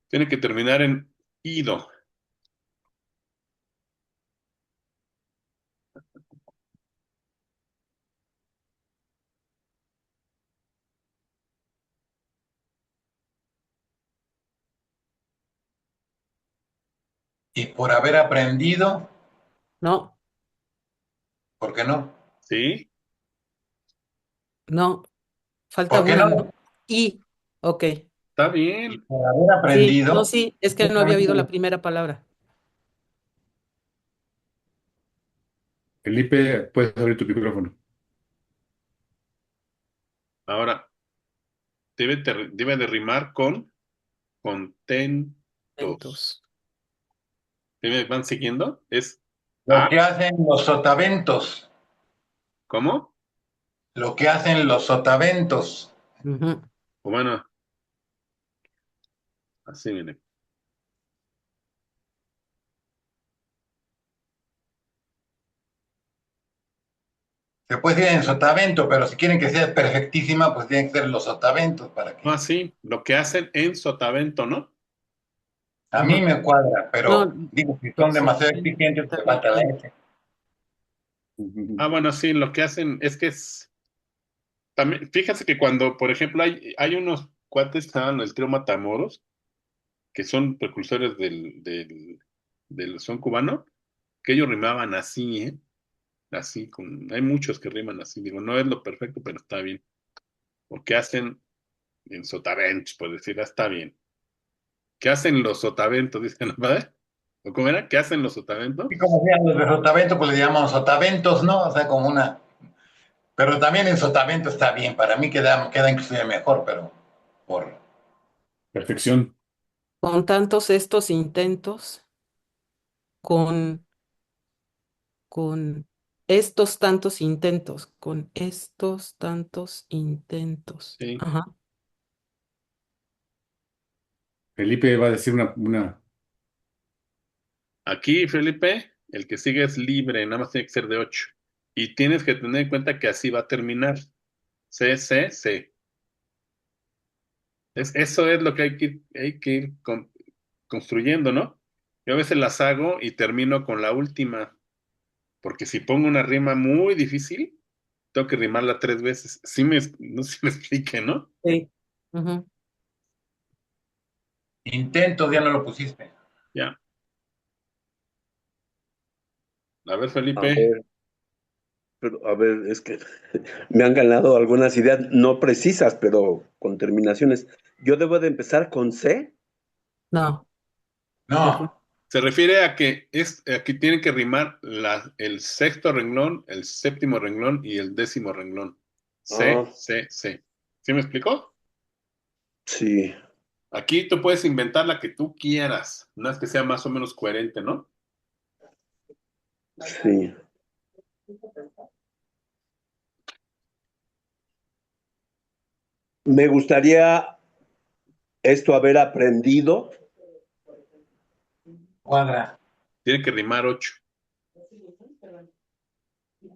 Tiene que terminar en ido. Y por haber aprendido, No, ¿por qué no? ¿Sí? no, falta ¿Por qué una, no? ¿no? Y, ok. Está Y bien. por haber Sí, no, aprendido, sí, es que no había oído la justamente, primera palabra. Felipe, puedes abrir tu micrófono. Ahora, debe de rimar con contentos. Entonces, ¿Sí me van siguiendo? Es lo A, que hacen los sotaventos, ¿cómo? lo que hacen los sotaventos. ujú. O bueno, así viene. Se puede decir en sotavento, pero si quieren que sea perfectísima, pues tienen que ser los sotaventos para No, que... así, lo que hacen en Sotavento, ¿no? A mí Ajá. me cuadra, No, pero digo, si son los demasiado sotaventos exigentes, está pues bien. falta la S. Bueno, sí, lo que hacen es que es. También, fíjense que cuando, por ejemplo, hay unos cuates que se llaman el trío Matamoros, que son precursores del son cubano, que ellos rimaban así, ¿eh? Así, hay muchos que riman así. Digo, no es lo perfecto, pero está bien. O que hacen en sotaventos, por decir, está bien. ¿Qué hacen los sotaventos? Dicen, ¿no, padre? ¿O cómo era? ¿Qué hacen los Y sotaventos? como sean los de sotavento, pues le llamamos sotaventos, ¿no? O sea, como una... Pero también en sotavento está bien, para mí queda inclusive mejor, pero por... Perfección. Con tantos estos intentos, con, con estos tantos intentos, con estos tantos intentos. Sí. Ajá. Felipe va a decir una. Aquí, Felipe, el que sigue es libre, nada más tiene que ser de 8. Y tienes que tener en cuenta que así va a terminar. C, C, C. Eso es lo que hay que ir construyendo, ¿no? Yo a veces las hago y termino con la última, porque si pongo una rima muy difícil, tengo que rimarla 3 veces. No sé si me explique, ¿no? Sí. Ujú. Intentos ya no lo pusiste. Ya. A ver, A Felipe. ver, pero, a ver, es que me han ganado algunas ideas no precisas, pero con terminaciones. Yo debo de empezar con C. No, No, Se refiere a que aquí tienen que rimar el sexto renglón, el séptimo renglón y el décimo renglón. C, Ah, C, C. ¿Sí me explicó? sí, Aquí tú puedes inventar la que tú quieras, una vez que sea más o menos coherente, ¿no? sí. Me gustaría esto haber aprendido. cuadra. Tiene que rimar 8.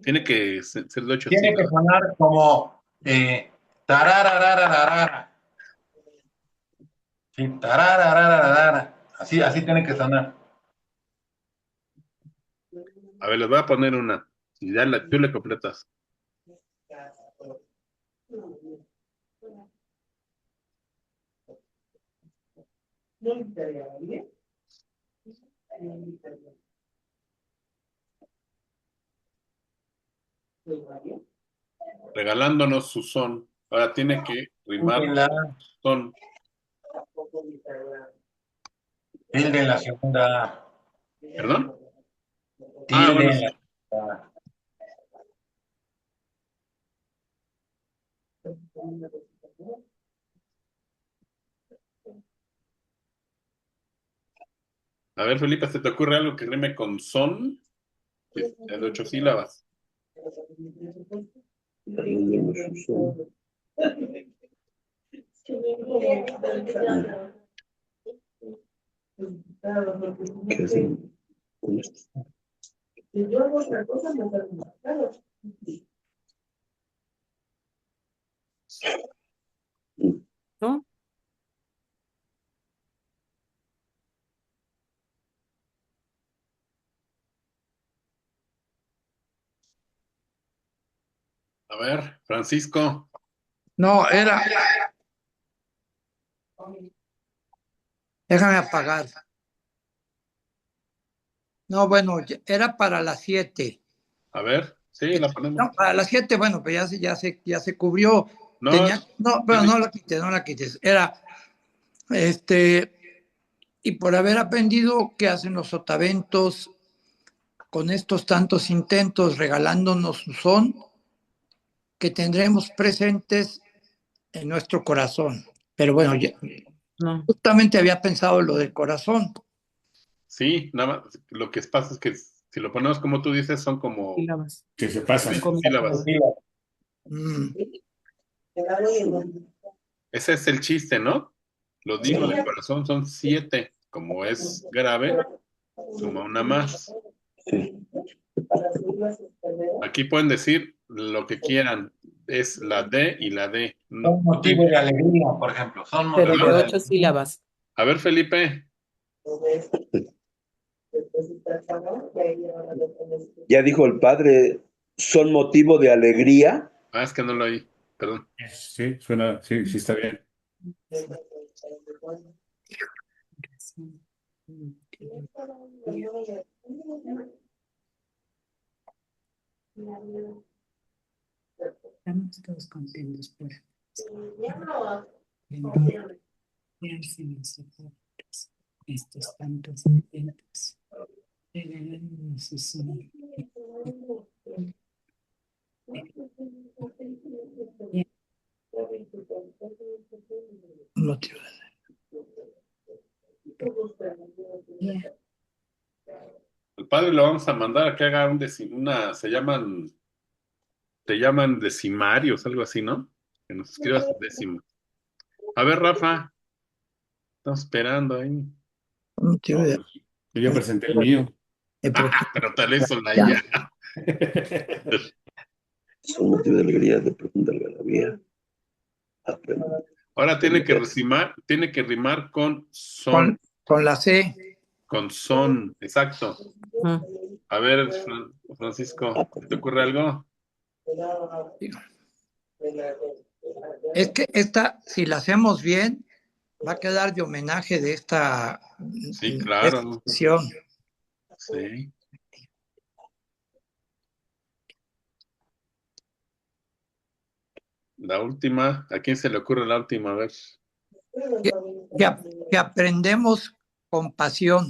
Tiene que ser de 8 Tiene que sílabas. sonar como tarararararara. Sí, tararararara. Así tiene que sonar. A ver, les voy a poner una. Y ya tú le completas. Regalándonos su son. Ahora tiene que rimar Tilde en la son. tilde en la segunda A. ¿Perdón? Ah, Tilde bueno, en sí. la segunda A. A ver, Felipe, ¿se te ocurre algo que rime con son? Es de 8 sílabas. Regalándonos su son. ¿Qué hacen con esto? ¿no? A ver, Francisco. No, era. Déjame apagar. No, bueno, era para las 7. A ver, sí, la ponemos. No, para las 7, bueno, pues ya se cubrió. No, No, pero no la quites, no la quites. Era, y por haber aprendido qué hacen los sotaventos con estos tantos intentos regalándonos su son, que tendremos presentes en nuestro corazón. Pero bueno, No. justamente había pensado lo del corazón. sí, nada más. Lo que pasa es que si lo ponemos como tú dices, son como Sílabas. Que se pasan. Son como sílabas. sílabas. Mm. Ese es el chiste, ¿no? Lo digo de corazón, son 7. Como es grave, suma una más. Sí. Aquí pueden decir lo que quieran. Es la D y la D. Son motivo de alegría, por ejemplo. Son Pero motivo de de 8 alegría. sílabas. A ver, Felipe. Ya dijo el padre, son motivo de alegría. Ah, es que no lo oí. Perdón. Sí, suena, sí, sí está bien. Estamos todos contentos por estos tantos intentos. Regalándonos su son. Motivo. El padre lo vamos a mandar a que haga se llaman decimarios, algo así, ¿no? Que nos escriba sus décimas. A ver, Rafa, estamos esperando ahí. Motivo de, Yo ya presenté el mío. Pero tal vez son la Ya. IA. Son motivo de alegría de profunda algarabía. Aprende. Ahora tiene que rimar con son, con la C. con son, exacto. Ujú. A ver, Francisco, ¿te ocurre algo? Es que esta, si la hacemos bien, va a quedar de homenaje de esta Sí, claro. sesión. Sí. La última, ¿a quién se le ocurre la última? A ver. Que aprendemos con pasión.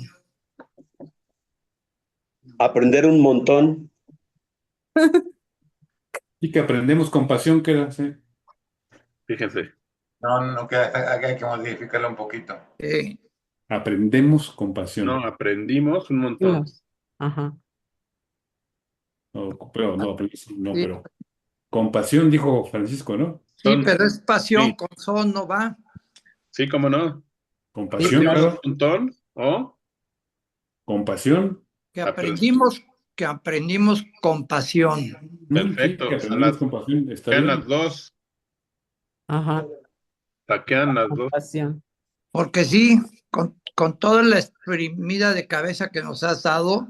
Aprender un montón. Y que aprendemos con pasión, que era, sí. Fíjense. No queda, hay que modificarlo un poquito. Aprendemos con pasión. No, aprendimos un montón. Ajá. No, pero con pasión, dijo Francisco, ¿no? Sí, pero es pasión, sí. con son no va. Sí, ¿cómo no? Con pasión, Aprendimos claro. un montón, ¿o? Con pasión. Que aprendimos con pasión. Perfecto. Sí, que aprendemos con pasión. Está Quedan bien. las dos. Ajá. Quedan las dos. Pasión. porque sí, con toda la exprimida de cabeza que nos has dado,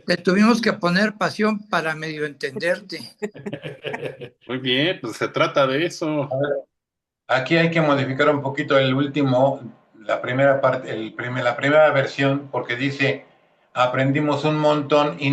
le tuvimos que poner pasión para medio entenderte. Muy bien, pues se trata de eso. A ver, aquí hay que modificar un poquito el último, la primera parte, la primera versión, porque dice, aprendimos un montón y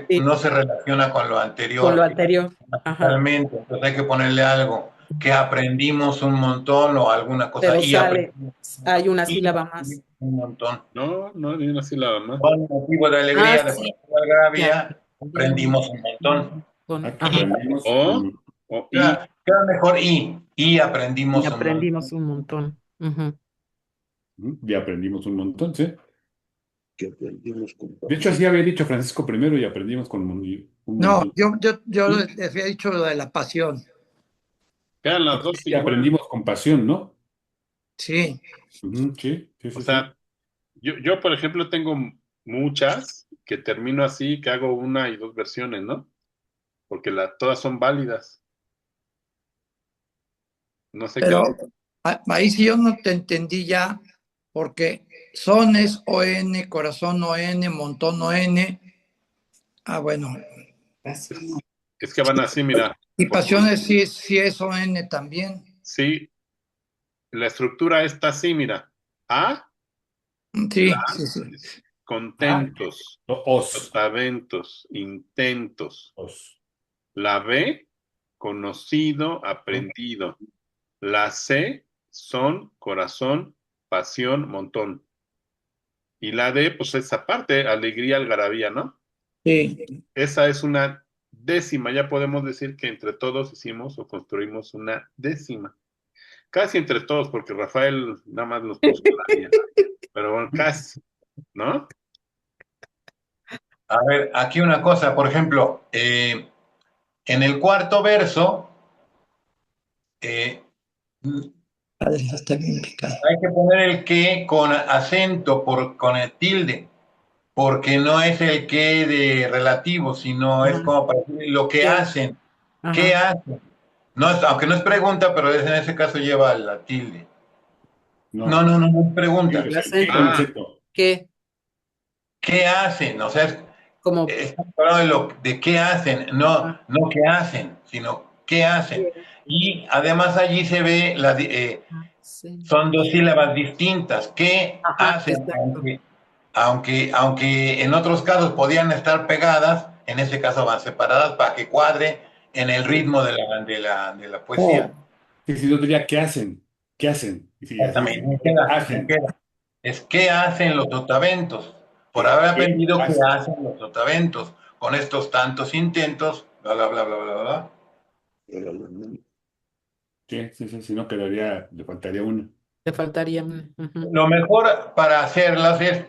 Sí, no se relaciona con lo con lo anterior anterior. Ajá. totalmente. Entonces hay que ponerle algo, que aprendimos un montón o alguna cosa, Pero y sale, aprendimos hay una y sílaba más. aprendimos un montón. No, no, ni una sílaba más. Con motivo de Ah, alegría, de sí, ya. algarabía, aprendimos un montón. Con, Que ajá. aprendimos O, o y, Queda mejor y Y aprendimos un montón. aprendimos un montón. Ujú. y aprendimos un montón, sí. Que aprendimos con De hecho, así había dicho Francisco primero y aprendimos con un No, montón. yo les había dicho lo de la pasión. quedan las dos Y igual. aprendimos con pasión, ¿no? Sí, Ujú, sí, sí, O sí, sí. sea, yo, por ejemplo, tengo muchas que termino así, que hago una y dos versiones, ¿no? Porque todas son válidas. No sé qué. pero ahí sí yo no te entendí ya, porque son es ON, corazón ON, montón ON. Ah, bueno. Es que van así, mira. Y pasiones sí, sí es ON también. Sí, la estructura está así, mira. A, Sí, sí, sí. contentos, Os. sotaventos, intentos. Os. La B, conocido, ¿No? aprendido. La C, son, corazón, pasión, montón. Y la D, pues esa parte, alegría, algarabía, ¿no? Sí. Esa es una décima. Ya podemos decir que entre todos hicimos o construimos una décima. Casi entre todos, porque Rafael nada más nos puso la mía. Pero bueno, casi, ¿no? A ver, aquí una cosa, por ejemplo, en el cuarto verso eh, Padre, está bien picado. hay que poner el que con acento, con el tilde, porque no es el que de relativo, sino es Ajá. como para decir lo que Ya. hacen. ¿Qué Ajá. hacen? No aunque no es pregunta, pero en ese caso lleva la tilde. No. No es Sí, pregunta. o El sea, ¿qué acento. Ah, concepto? ¿Qué? ¿Qué hacen? O sea, Como. estamos hablando de qué hacen, Ah, no qué hacen, sino qué hacen. Y además allí se ve, sí. son dos sílabas distintas. ¿Qué Ajá, hacen? exacto. Aunque en otros casos podían estar pegadas, en ese caso van separadas para que cuadre en el ritmo de la poesía. Oh, Sí, sí, yo diría, ¿qué hacen? ¿Qué hacen? Y sí, así, Exactamente, ¿qué me hacen? queda. Es qué hacen los sotaventos, por ¿Qué, haber qué aprendido qué hacen? hacen los sotaventos con estos tantos intentos, bla, bla, bla, bla, bla, bla. Sí, sí, sí, si no quedaría, le faltaría uno. Te faltaría. Ujú. Lo mejor para hacerlas es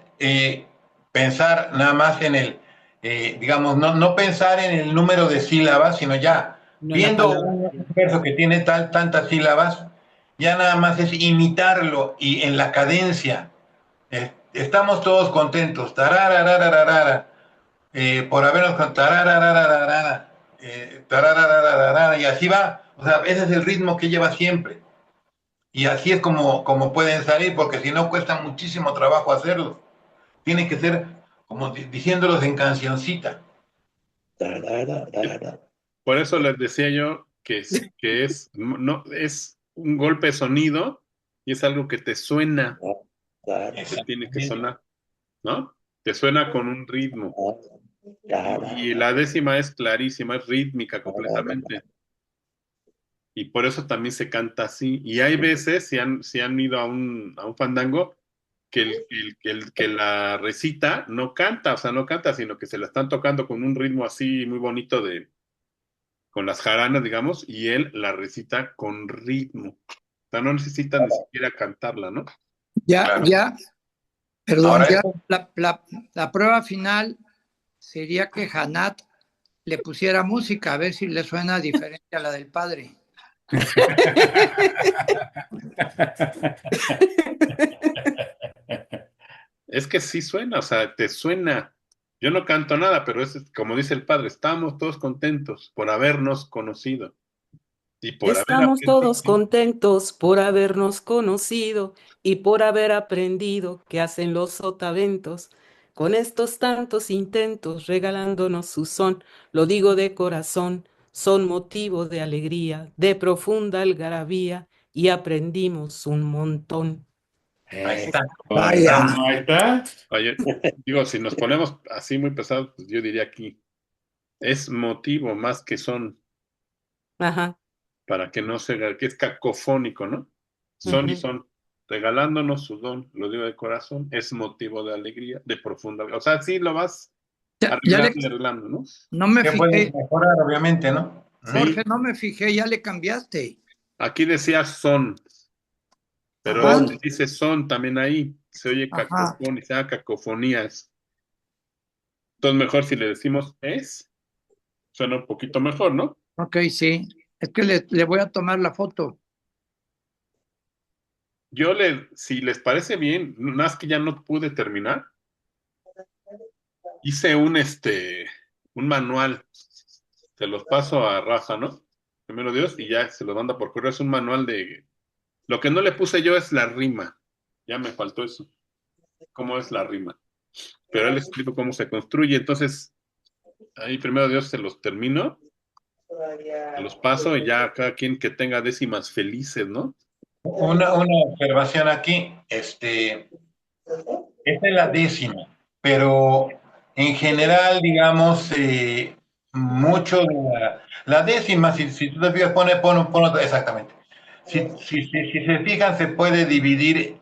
pensar nada más en digamos, no pensar en el número de sílabas, sino ya No en la viendo palabra. un verso que tiene tantas sílabas, ya nada más es imitarlo y en la cadencia. Estamos todos contentos, tarararararara, por habernos con tarararararara, tarararararara, y así va. O sea, ese es el ritmo que lleva siempre. Y así es como pueden salir, porque si no cuesta muchísimo trabajo hacerlos. Tiene que ser como diciéndolos en cancioncita. por eso les decía yo no, es un golpe de sonido y es algo que te suena, te tiene que Exactamente. sonar, ¿no? Te suena con un ritmo. Y la décima es clarísima, es rítmica completamente. Y por eso también se canta así. Y hay veces, si han ido a un fandango, que la recita no canta, o sea, no canta, sino que se la están tocando con un ritmo así muy bonito con las jaranas, digamos, y él la recita con ritmo. O sea, no necesita ni siquiera cantarla, ¿no? ya, Claro. ya, perdón, Ahora, ya la prueba final sería que Hanat le pusiera música, a ver si le suena diferente a la del padre. Es que sí suena, o sea, te suena. Yo no canto nada, pero es como dice el padre, estamos todos contentos por habernos conocido. Y por haber Estamos todos aprendido, contentos por habernos conocido y por haber aprendido qué hacen los sotaventos. Con estos tantos intentos regalándonos su son, lo digo de corazón, son motivo de alegría, de profunda algarabía, y aprendimos un montón. Ahí está. Vaya. Ahí está. oye, digo, si nos ponemos así muy pesados, pues yo diría aquí, es motivo más que son, Ajá. para que no se, que es cacofónico, ¿no? Son y Ujú. son, regalándonos su don, lo digo de corazón, es motivo de alegría, de profunda, o sea, sí lo vas Ya arreglando y arreglando, ¿no? no me ¿Qué puedes fijé, mejorar, obviamente, no? Sí, Jorge, no me fijé, ya le cambiaste. aquí decía son, pero Ajá, Son. dice son también ahí, se oye Ajá. cacofonía, se llama cacofonías. Entonces mejor si le decimos es, suena un poquito mejor, ¿no? ok, sí. Es que le voy a tomar la foto. Si les parece bien, más que ya no pude terminar, hice un manual, se los paso a Rafa, ¿no? Primero Dios, y ya se los manda por correo, es un manual de, lo que no le puse yo es la rima, ya me faltó eso, cómo es la rima, pero él les explico cómo se construye, entonces, ahí primero Dios se los termino, se los paso y ya cada quien que tenga décimas felices, ¿no? Una observación aquí, esta es la décima, pero en general, digamos, mucho de la décima, si tú te fijas, exactamente. Si se fijan, se puede dividir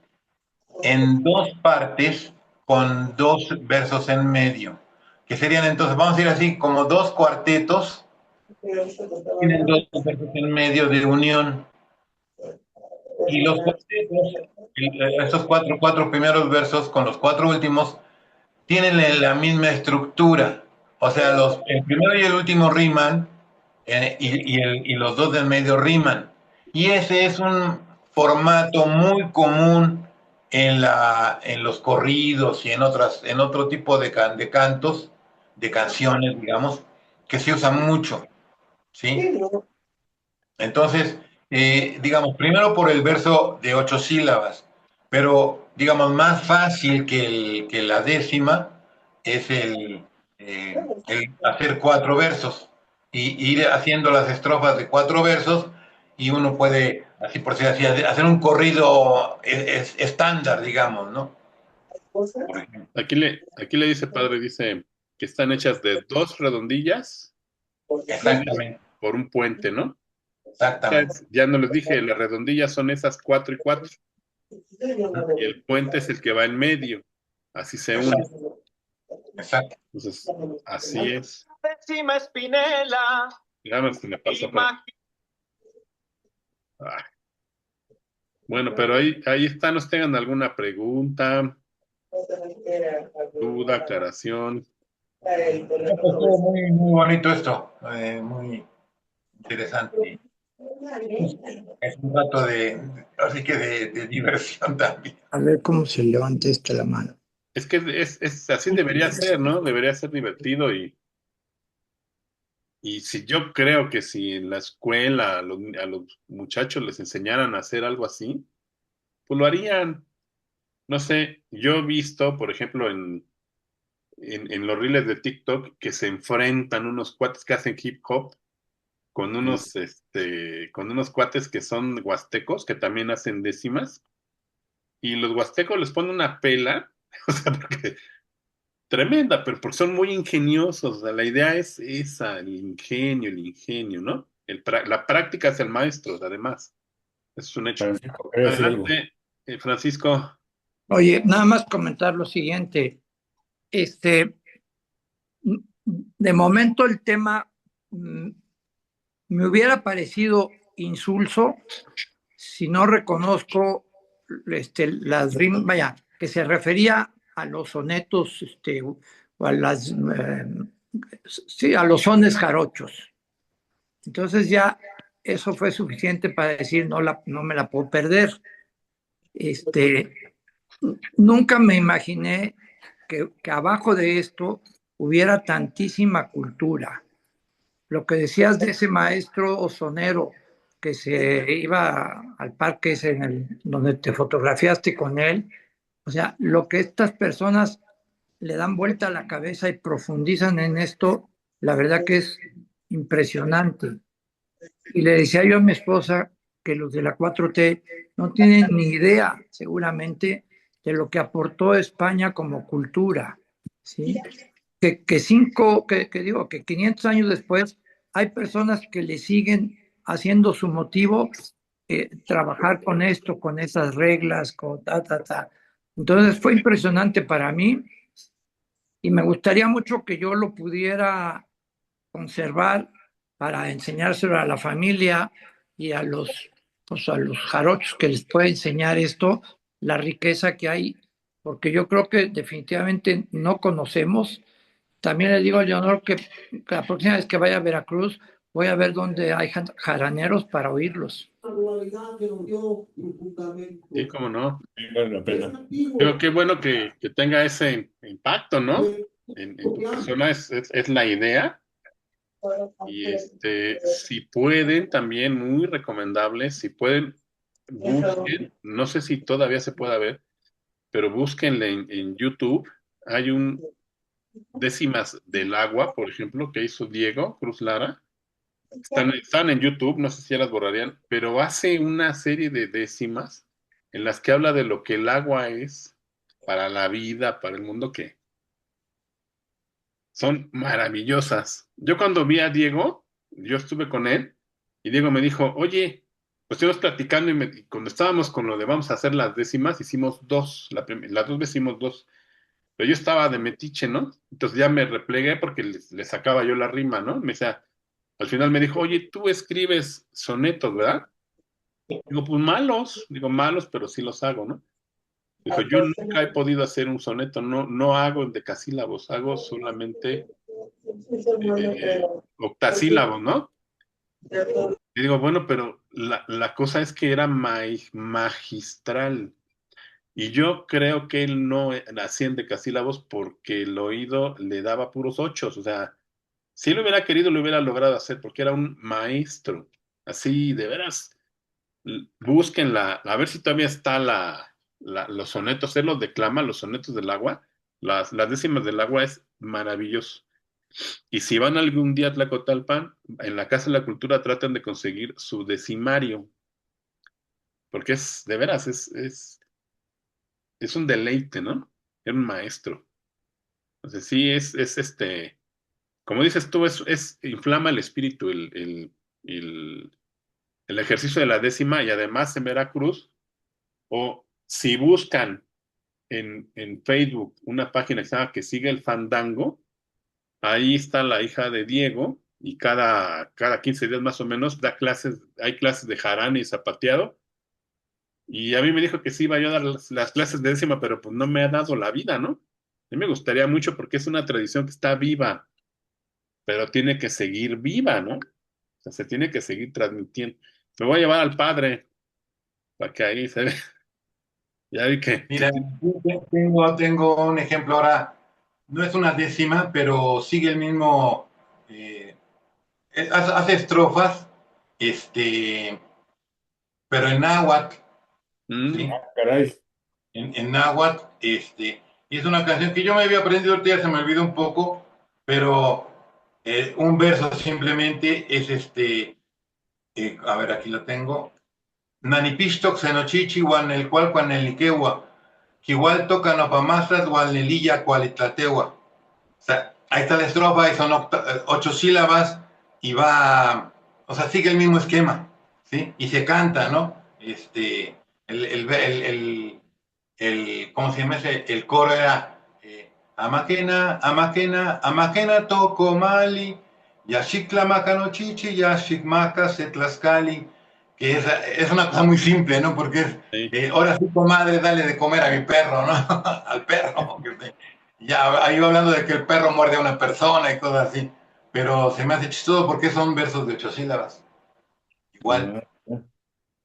en dos partes con dos versos en medio, que serían entonces, vamos a ir así, como dos cuartetos, tienen dos versos en medio de unión. Y los cuartetos, estos cuatro primeros versos con los cuatro últimos, tienen la misma estructura. O sea, el primero y el último riman y los dos del medio riman. Y ese es un formato muy común en los corridos y en otro tipo de cantos, de canciones, digamos, que se usa mucho. ¿Sí? Entonces, digamos, primero por el verso de 8 sílabas, pero digamos, más fácil que la décima es el hacer 4 versos y ir haciendo las estrofas de 4 versos y uno puede, así por decir así, hacer un corrido estándar, digamos, ¿no? Por ejemplo. Aquí le dice padre, dice que están hechas de dos redondillas Exactamente, por un puente, ¿no? exactamente. Ya no les dije, las redondillas son esas 4 y 4, y el puente es el que va en medio, así se une. Exacto. Entonces, así es. Décima Espinela, Dígame si me pasó. imagínate. Ah, bueno, pero ahí está, nos tengan alguna pregunta, duda, aclaración. Estuvo muy, muy bonito esto, muy interesante. Es un rato así que de diversión también. A ver cómo se levanta esta la mano. Es que así debería ser, ¿no? Debería ser divertido y si yo creo que si en la escuela a los muchachos les enseñaran a hacer algo así, pues lo harían. No sé, yo he visto, por ejemplo, en los reels de TikTok que se enfrentan unos cuates que hacen hip hop con unos cuates que son huastecos, que también hacen décimas, y los huastecos les ponen una pela, o sea, porque tremenda, pero porque son muy ingeniosos, o sea, la idea es esa, el ingenio, ¿no? La práctica es el maestro, además, eso es un hecho. Francisco, ¿quería decir algo? Adelante, Francisco. Oye, nada más comentar lo siguiente. De momento el tema me hubiera parecido insulso si no reconozco las rimas, vaya, que se refería a los sonetos, o a sí, a los sones jarochos. Entonces ya eso fue suficiente para decir no me la puedo perder. Nunca me imaginé que abajo de esto hubiera tantísima cultura. Lo que decías de ese maestro sonero, que se iba al parque ese donde te fotografiaste con él. O sea, lo que estas personas le dan vuelta a la cabeza y profundizan en esto, la verdad que es impresionante. Y le decía yo a mi esposa que los de la 4T no tienen ni idea, seguramente, de lo que aportó España como cultura, ¿sí? Que 500 años después hay personas que le siguen haciendo su motivo trabajar con esto, con esas reglas, con ta, ta, ta. Entonces fue impresionante para mí y me gustaría mucho que yo lo pudiera conservar para enseñárselo a la familia y pues a los jarochos que les pueda enseñar esto, la riqueza que hay, porque yo creo que definitivamente no conocemos. También le digo a Leonor que la próxima vez que vaya a Veracruz voy a ver dónde hay jaraneros para oírlos. Sí, cómo no. Vale la pena. Pero qué bueno que tenga ese impacto, ¿no? En tu persona es la idea. Y si pueden, también muy recomendable, si pueden, busquen, no sé si todavía se pueda ver, pero búsquenle en YouTube. Hay un décimas del agua, por ejemplo, que hizo Diego Cruz Lara. Están en YouTube, no sé si ya las borrarían, pero hace una serie de décimas en las que habla de lo que el agua es para la vida, para el mundo, que son maravillosas. Yo cuando vi a Diego, yo estuve con él y Diego me dijo, oye, pues estuvimos platicando y cuando estábamos con lo de vamos a hacer las décimas, hicimos dos, las dos veces hicimos dos, pero yo estaba de metiche, ¿no? Entonces ya me replegué porque le sacaba yo la rima, ¿no? Me decía, al final me dijo, oye, tú escribes sonetos, ¿verdad? Digo, pues malos, digo malos, pero sí los hago, ¿no? Dijo, yo nunca he podido hacer un soneto, no hago decasílabos, hago solamente octasílabos, ¿no? Y digo, bueno, pero la cosa es que era magistral. Y yo creo que él no hacía en decasílabos porque el oído le daba puros ochos. O sea, si él hubiera querido, lo hubiera logrado hacer porque era un maestro. Así, de veras, búsquenla, a ver si todavía está los sonetos. Él los declama, los sonetos del agua. Las décimas del agua es maravilloso. Y si van algún día a Tlacotalpan, en la Casa de la Cultura traten de conseguir su decimario, porque de veras, es un deleite, ¿no? Era un maestro. Entonces sí, como dices tú, inflama el espíritu, el, el ejercicio de la décima, y además en Veracruz, o si buscan en Facebook una página que se llama Que Sigue el Fandango. Ahí está la hija de Diego y cada 15 días más o menos hay clases de jarana y zapateado. Y a mí me dijo que sí iba yo a dar las clases de décima, pero pues no me ha dado la vida, ¿no? A mí me gustaría mucho porque es una tradición que está viva, pero tiene que seguir viva, ¿no? O sea, se tiene que seguir transmitiendo. Me voy a llevar al padre para que ahí se ve. Ya vi Mira, tengo un ejemplo ahora, no es una décima, pero sigue el mismo, hace estrofas, pero en náhuatl, ¿sí? Caray. En náhuatl, y es una canción que yo me había aprendido, ahorita ya se me olvidó un poco, pero un verso simplemente es a ver, aquí lo tengo. Nanipistoc senochichi guan el cual cuan el niquewa, que igual toca no pamasas guan lelilla cualitlatewa. O sea, ahí está la estrofa y son 8 sílabas y va, o sea, sigue el mismo esquema, ¿sí? Y se canta, ¿no? El, el, el, el, ¿cómo se llama ese? El coro era Amaquena, Amaquena, Amaquena Tocomali, Yashikla Macanochichi, Yashikmaca Setlascali, que es una cosa muy simple, ¿no? Porque ahora sí, comadre, dale de comer a mi perro, ¿no? Al perro. Ya, ahí va hablando de que el perro muerde a una persona y cosas así, pero se me hace chistoso porque son versos de 8 sílabas. Igual.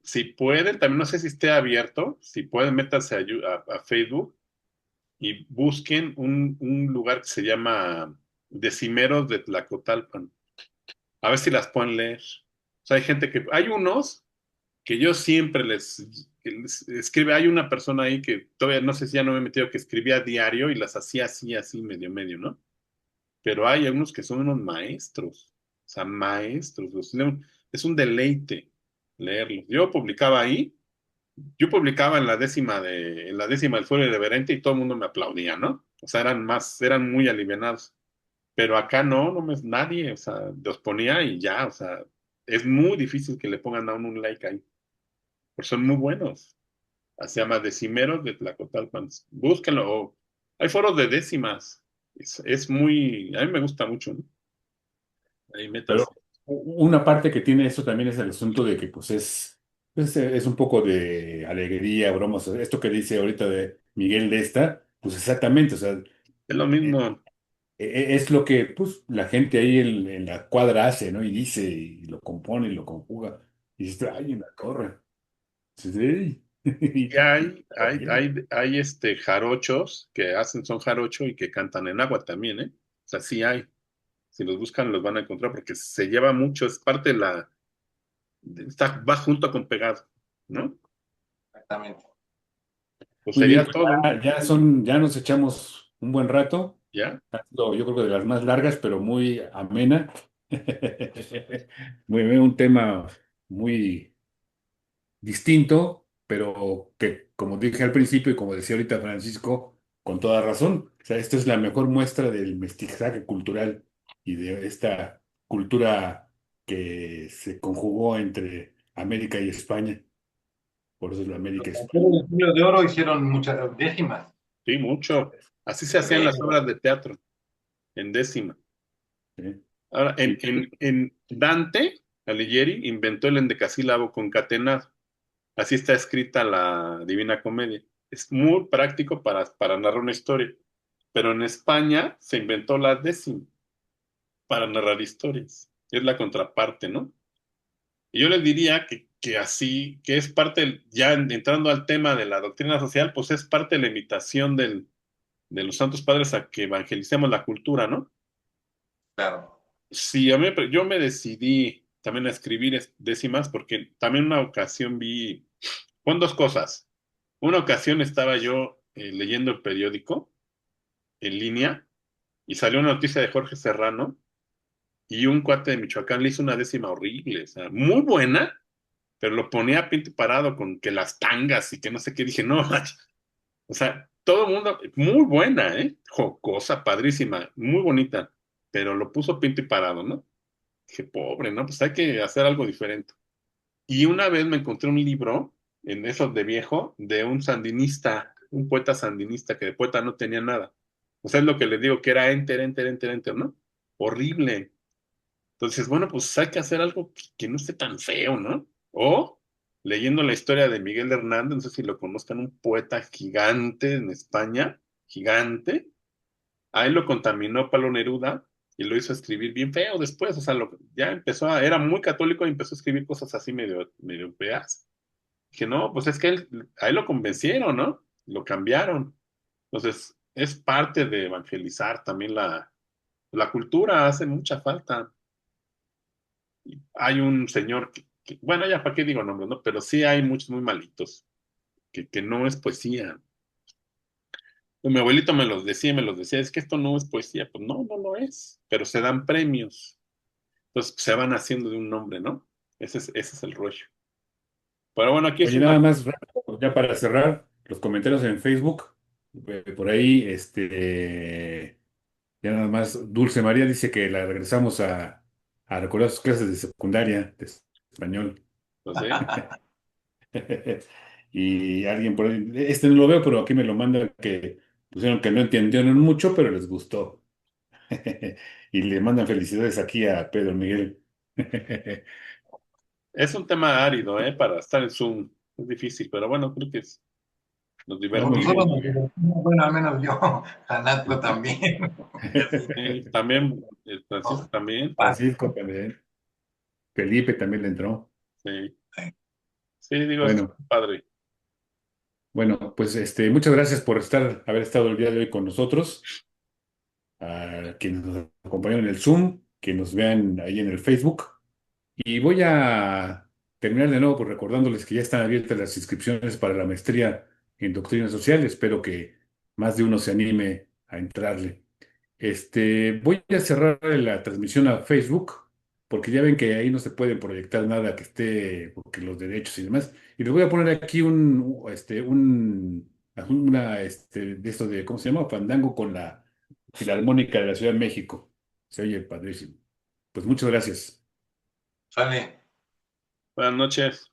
Si pueden, también no sé si esté abierto, si pueden, métanse a Facebook y busquen un lugar que se llama Decimeros de Tlacotalpan. A ver si las pueden leer. sea, hay unos que yo siempre les escribe, hay una persona ahí que todavía no sé si ya no me he metido, que escribía a diario y las hacía así, así, medio, medio, ¿no? Pero hay algunos que son unos maestros, o sea, maestros, es un deleite leerlos. Yo publicaba en la décima del Foro Irreverente y todo el mundo me aplaudía, ¿no? O sea, eran muy alivianados. Pero acá nadie, o sea, los ponía y ya, o sea, es muy difícil que le pongan a uno un like ahí, porque son muy buenos. Se llama Decimeros de Tlacotalpan. Búsquenlo. Hay foros de décimas. A mí me gusta mucho, ¿no? Ahí Pero metas. una parte que tiene eso también es el asunto de que pues es un poco de alegría, bromas. Esto que dice ahorita de Miguel de esta, pues exactamente, o sea, Es lo eh, mismo. es lo que pues la gente ahí en la cuadra hace, ¿no? Y dice, y lo compone, y lo conjuga. Y dices, ay, en la torre. Sí. Y hay jarochos que son jarocho y que cantan en agua también, ¿eh? O sea, sí hay. Si los buscan, los van a encontrar porque se lleva mucho, es parte va junto con pegado, ¿no? Exactamente. Pues Muy bien, sería pues todo, ya nos echamos un buen rato. ¿ya? Ha sido, yo creo que de las más largas, pero muy amena. Un tema muy distinto, pero que, como dije al principio y como decía ahorita Francisco, con toda razón, o sea, esto es la mejor muestra del mestizaje cultural y de esta cultura que se conjugó entre América y España. Por eso es la Los América España. autores del siglo de oro hicieron muchas décimas. Sí, mucho. Así se hacían las obras de teatro, en décima. ¿Sí? Ahora, Y en Dante Alighieri inventó el endecasílabo concatenado. Así está escrita la Divina Comedia. Es muy práctico para narrar una historia. Pero en España se inventó la décima para narrar historias. Es la contraparte, ¿no? Y yo les diría que así, que es parte, entrando al tema de la doctrina social, pues es parte de la invitación de los santos padres a que evangelicemos la cultura, ¿no? Claro. Sí, yo me decidí también a escribir décimas porque también una ocasión fueron dos cosas. Una ocasión estaba yo leyendo el periódico en línea y salió una noticia de Jorge Serrano y un cuate de Michoacán le hizo una décima horrible, o sea, muy buena, pero lo ponía a pinto y parado con que las tangas y que no sé qué. Dije, no, o sea, todo el mundo, muy buena, ¿eh? Jocosa, padrísima, muy bonita, pero lo puso pinto y parado, ¿no? Dije, pobre, ¿no? Pues hay que hacer algo diferente. Y una vez me encontré un libro, en esos de viejo, de un sandinista, un poeta sandinista, que de poeta no tenía nada. O sea, es lo que les digo, que era enter, enter, enter, enter, ¿no? Horrible. Entonces, bueno, pues hay que hacer algo que no esté tan feo, ¿no? O leyendo la historia de Miguel Hernández, no sé si lo conozcan, un poeta gigante en España, gigante. A él lo contaminó Pablo Neruda y lo hizo escribir bien feo después. O sea, ya era muy católico y empezó a escribir cosas así medio, medio feas. Que no, pues es que a él lo convencieron, ¿no? Lo cambiaron. Entonces, es parte de evangelizar también la cultura, hace mucha falta. Hay un señor bueno, ya para qué digo nombres, ¿no? Pero sí hay muchos muy malitos, que no es poesía. Mi abuelito me los decía, es que esto no es poesía. Pues no, no lo es, pero se dan premios. Entonces se van haciendo de un nombre, ¿no? Ese es el rollo. Pero bueno, aquí es oye, una. nada más, rápido, ya para cerrar, los comentarios en Facebook, por ahí, ya nada más, Dulce María dice que la regresamos a recordar sus clases de secundaria de español. No sé. Y alguien por ahí, no lo veo, pero aquí me lo manda que pusieron que no entendieron mucho, pero les gustó. Y le mandan felicidades aquí a Pedro Miguel. Es un tema árido, ¿eh? Para estar en Zoom. Es difícil, pero bueno, creo que nos No, muy bien, Nosotros divertimos. muy nos bien. divertimos, bueno, al menos yo, Anatlo también. Y así, También, Francisco todos. también. Francisco también. Felipe también le entró. Sí, Sí. sí, digo, es Bueno, padre. bueno, pues muchas gracias por haber estado el día de hoy con nosotros. A quienes nos acompañaron en el Zoom, que nos vean ahí en el Facebook. Y voy a terminar de nuevo pues, recordándoles que ya están abiertas las inscripciones para la maestría en Doctrina Social. Espero que más de uno se anime a entrarle. Voy a cerrar la transmisión a Facebook, porque ya ven que ahí no se puede proyectar nada que esté, porque los derechos y demás. Y les voy a poner aquí de esto de, ¿cómo se llama? Fandango con la Filarmónica de la Ciudad de México. Se oye padrísimo. Pues muchas gracias. Sale. Buenas noches.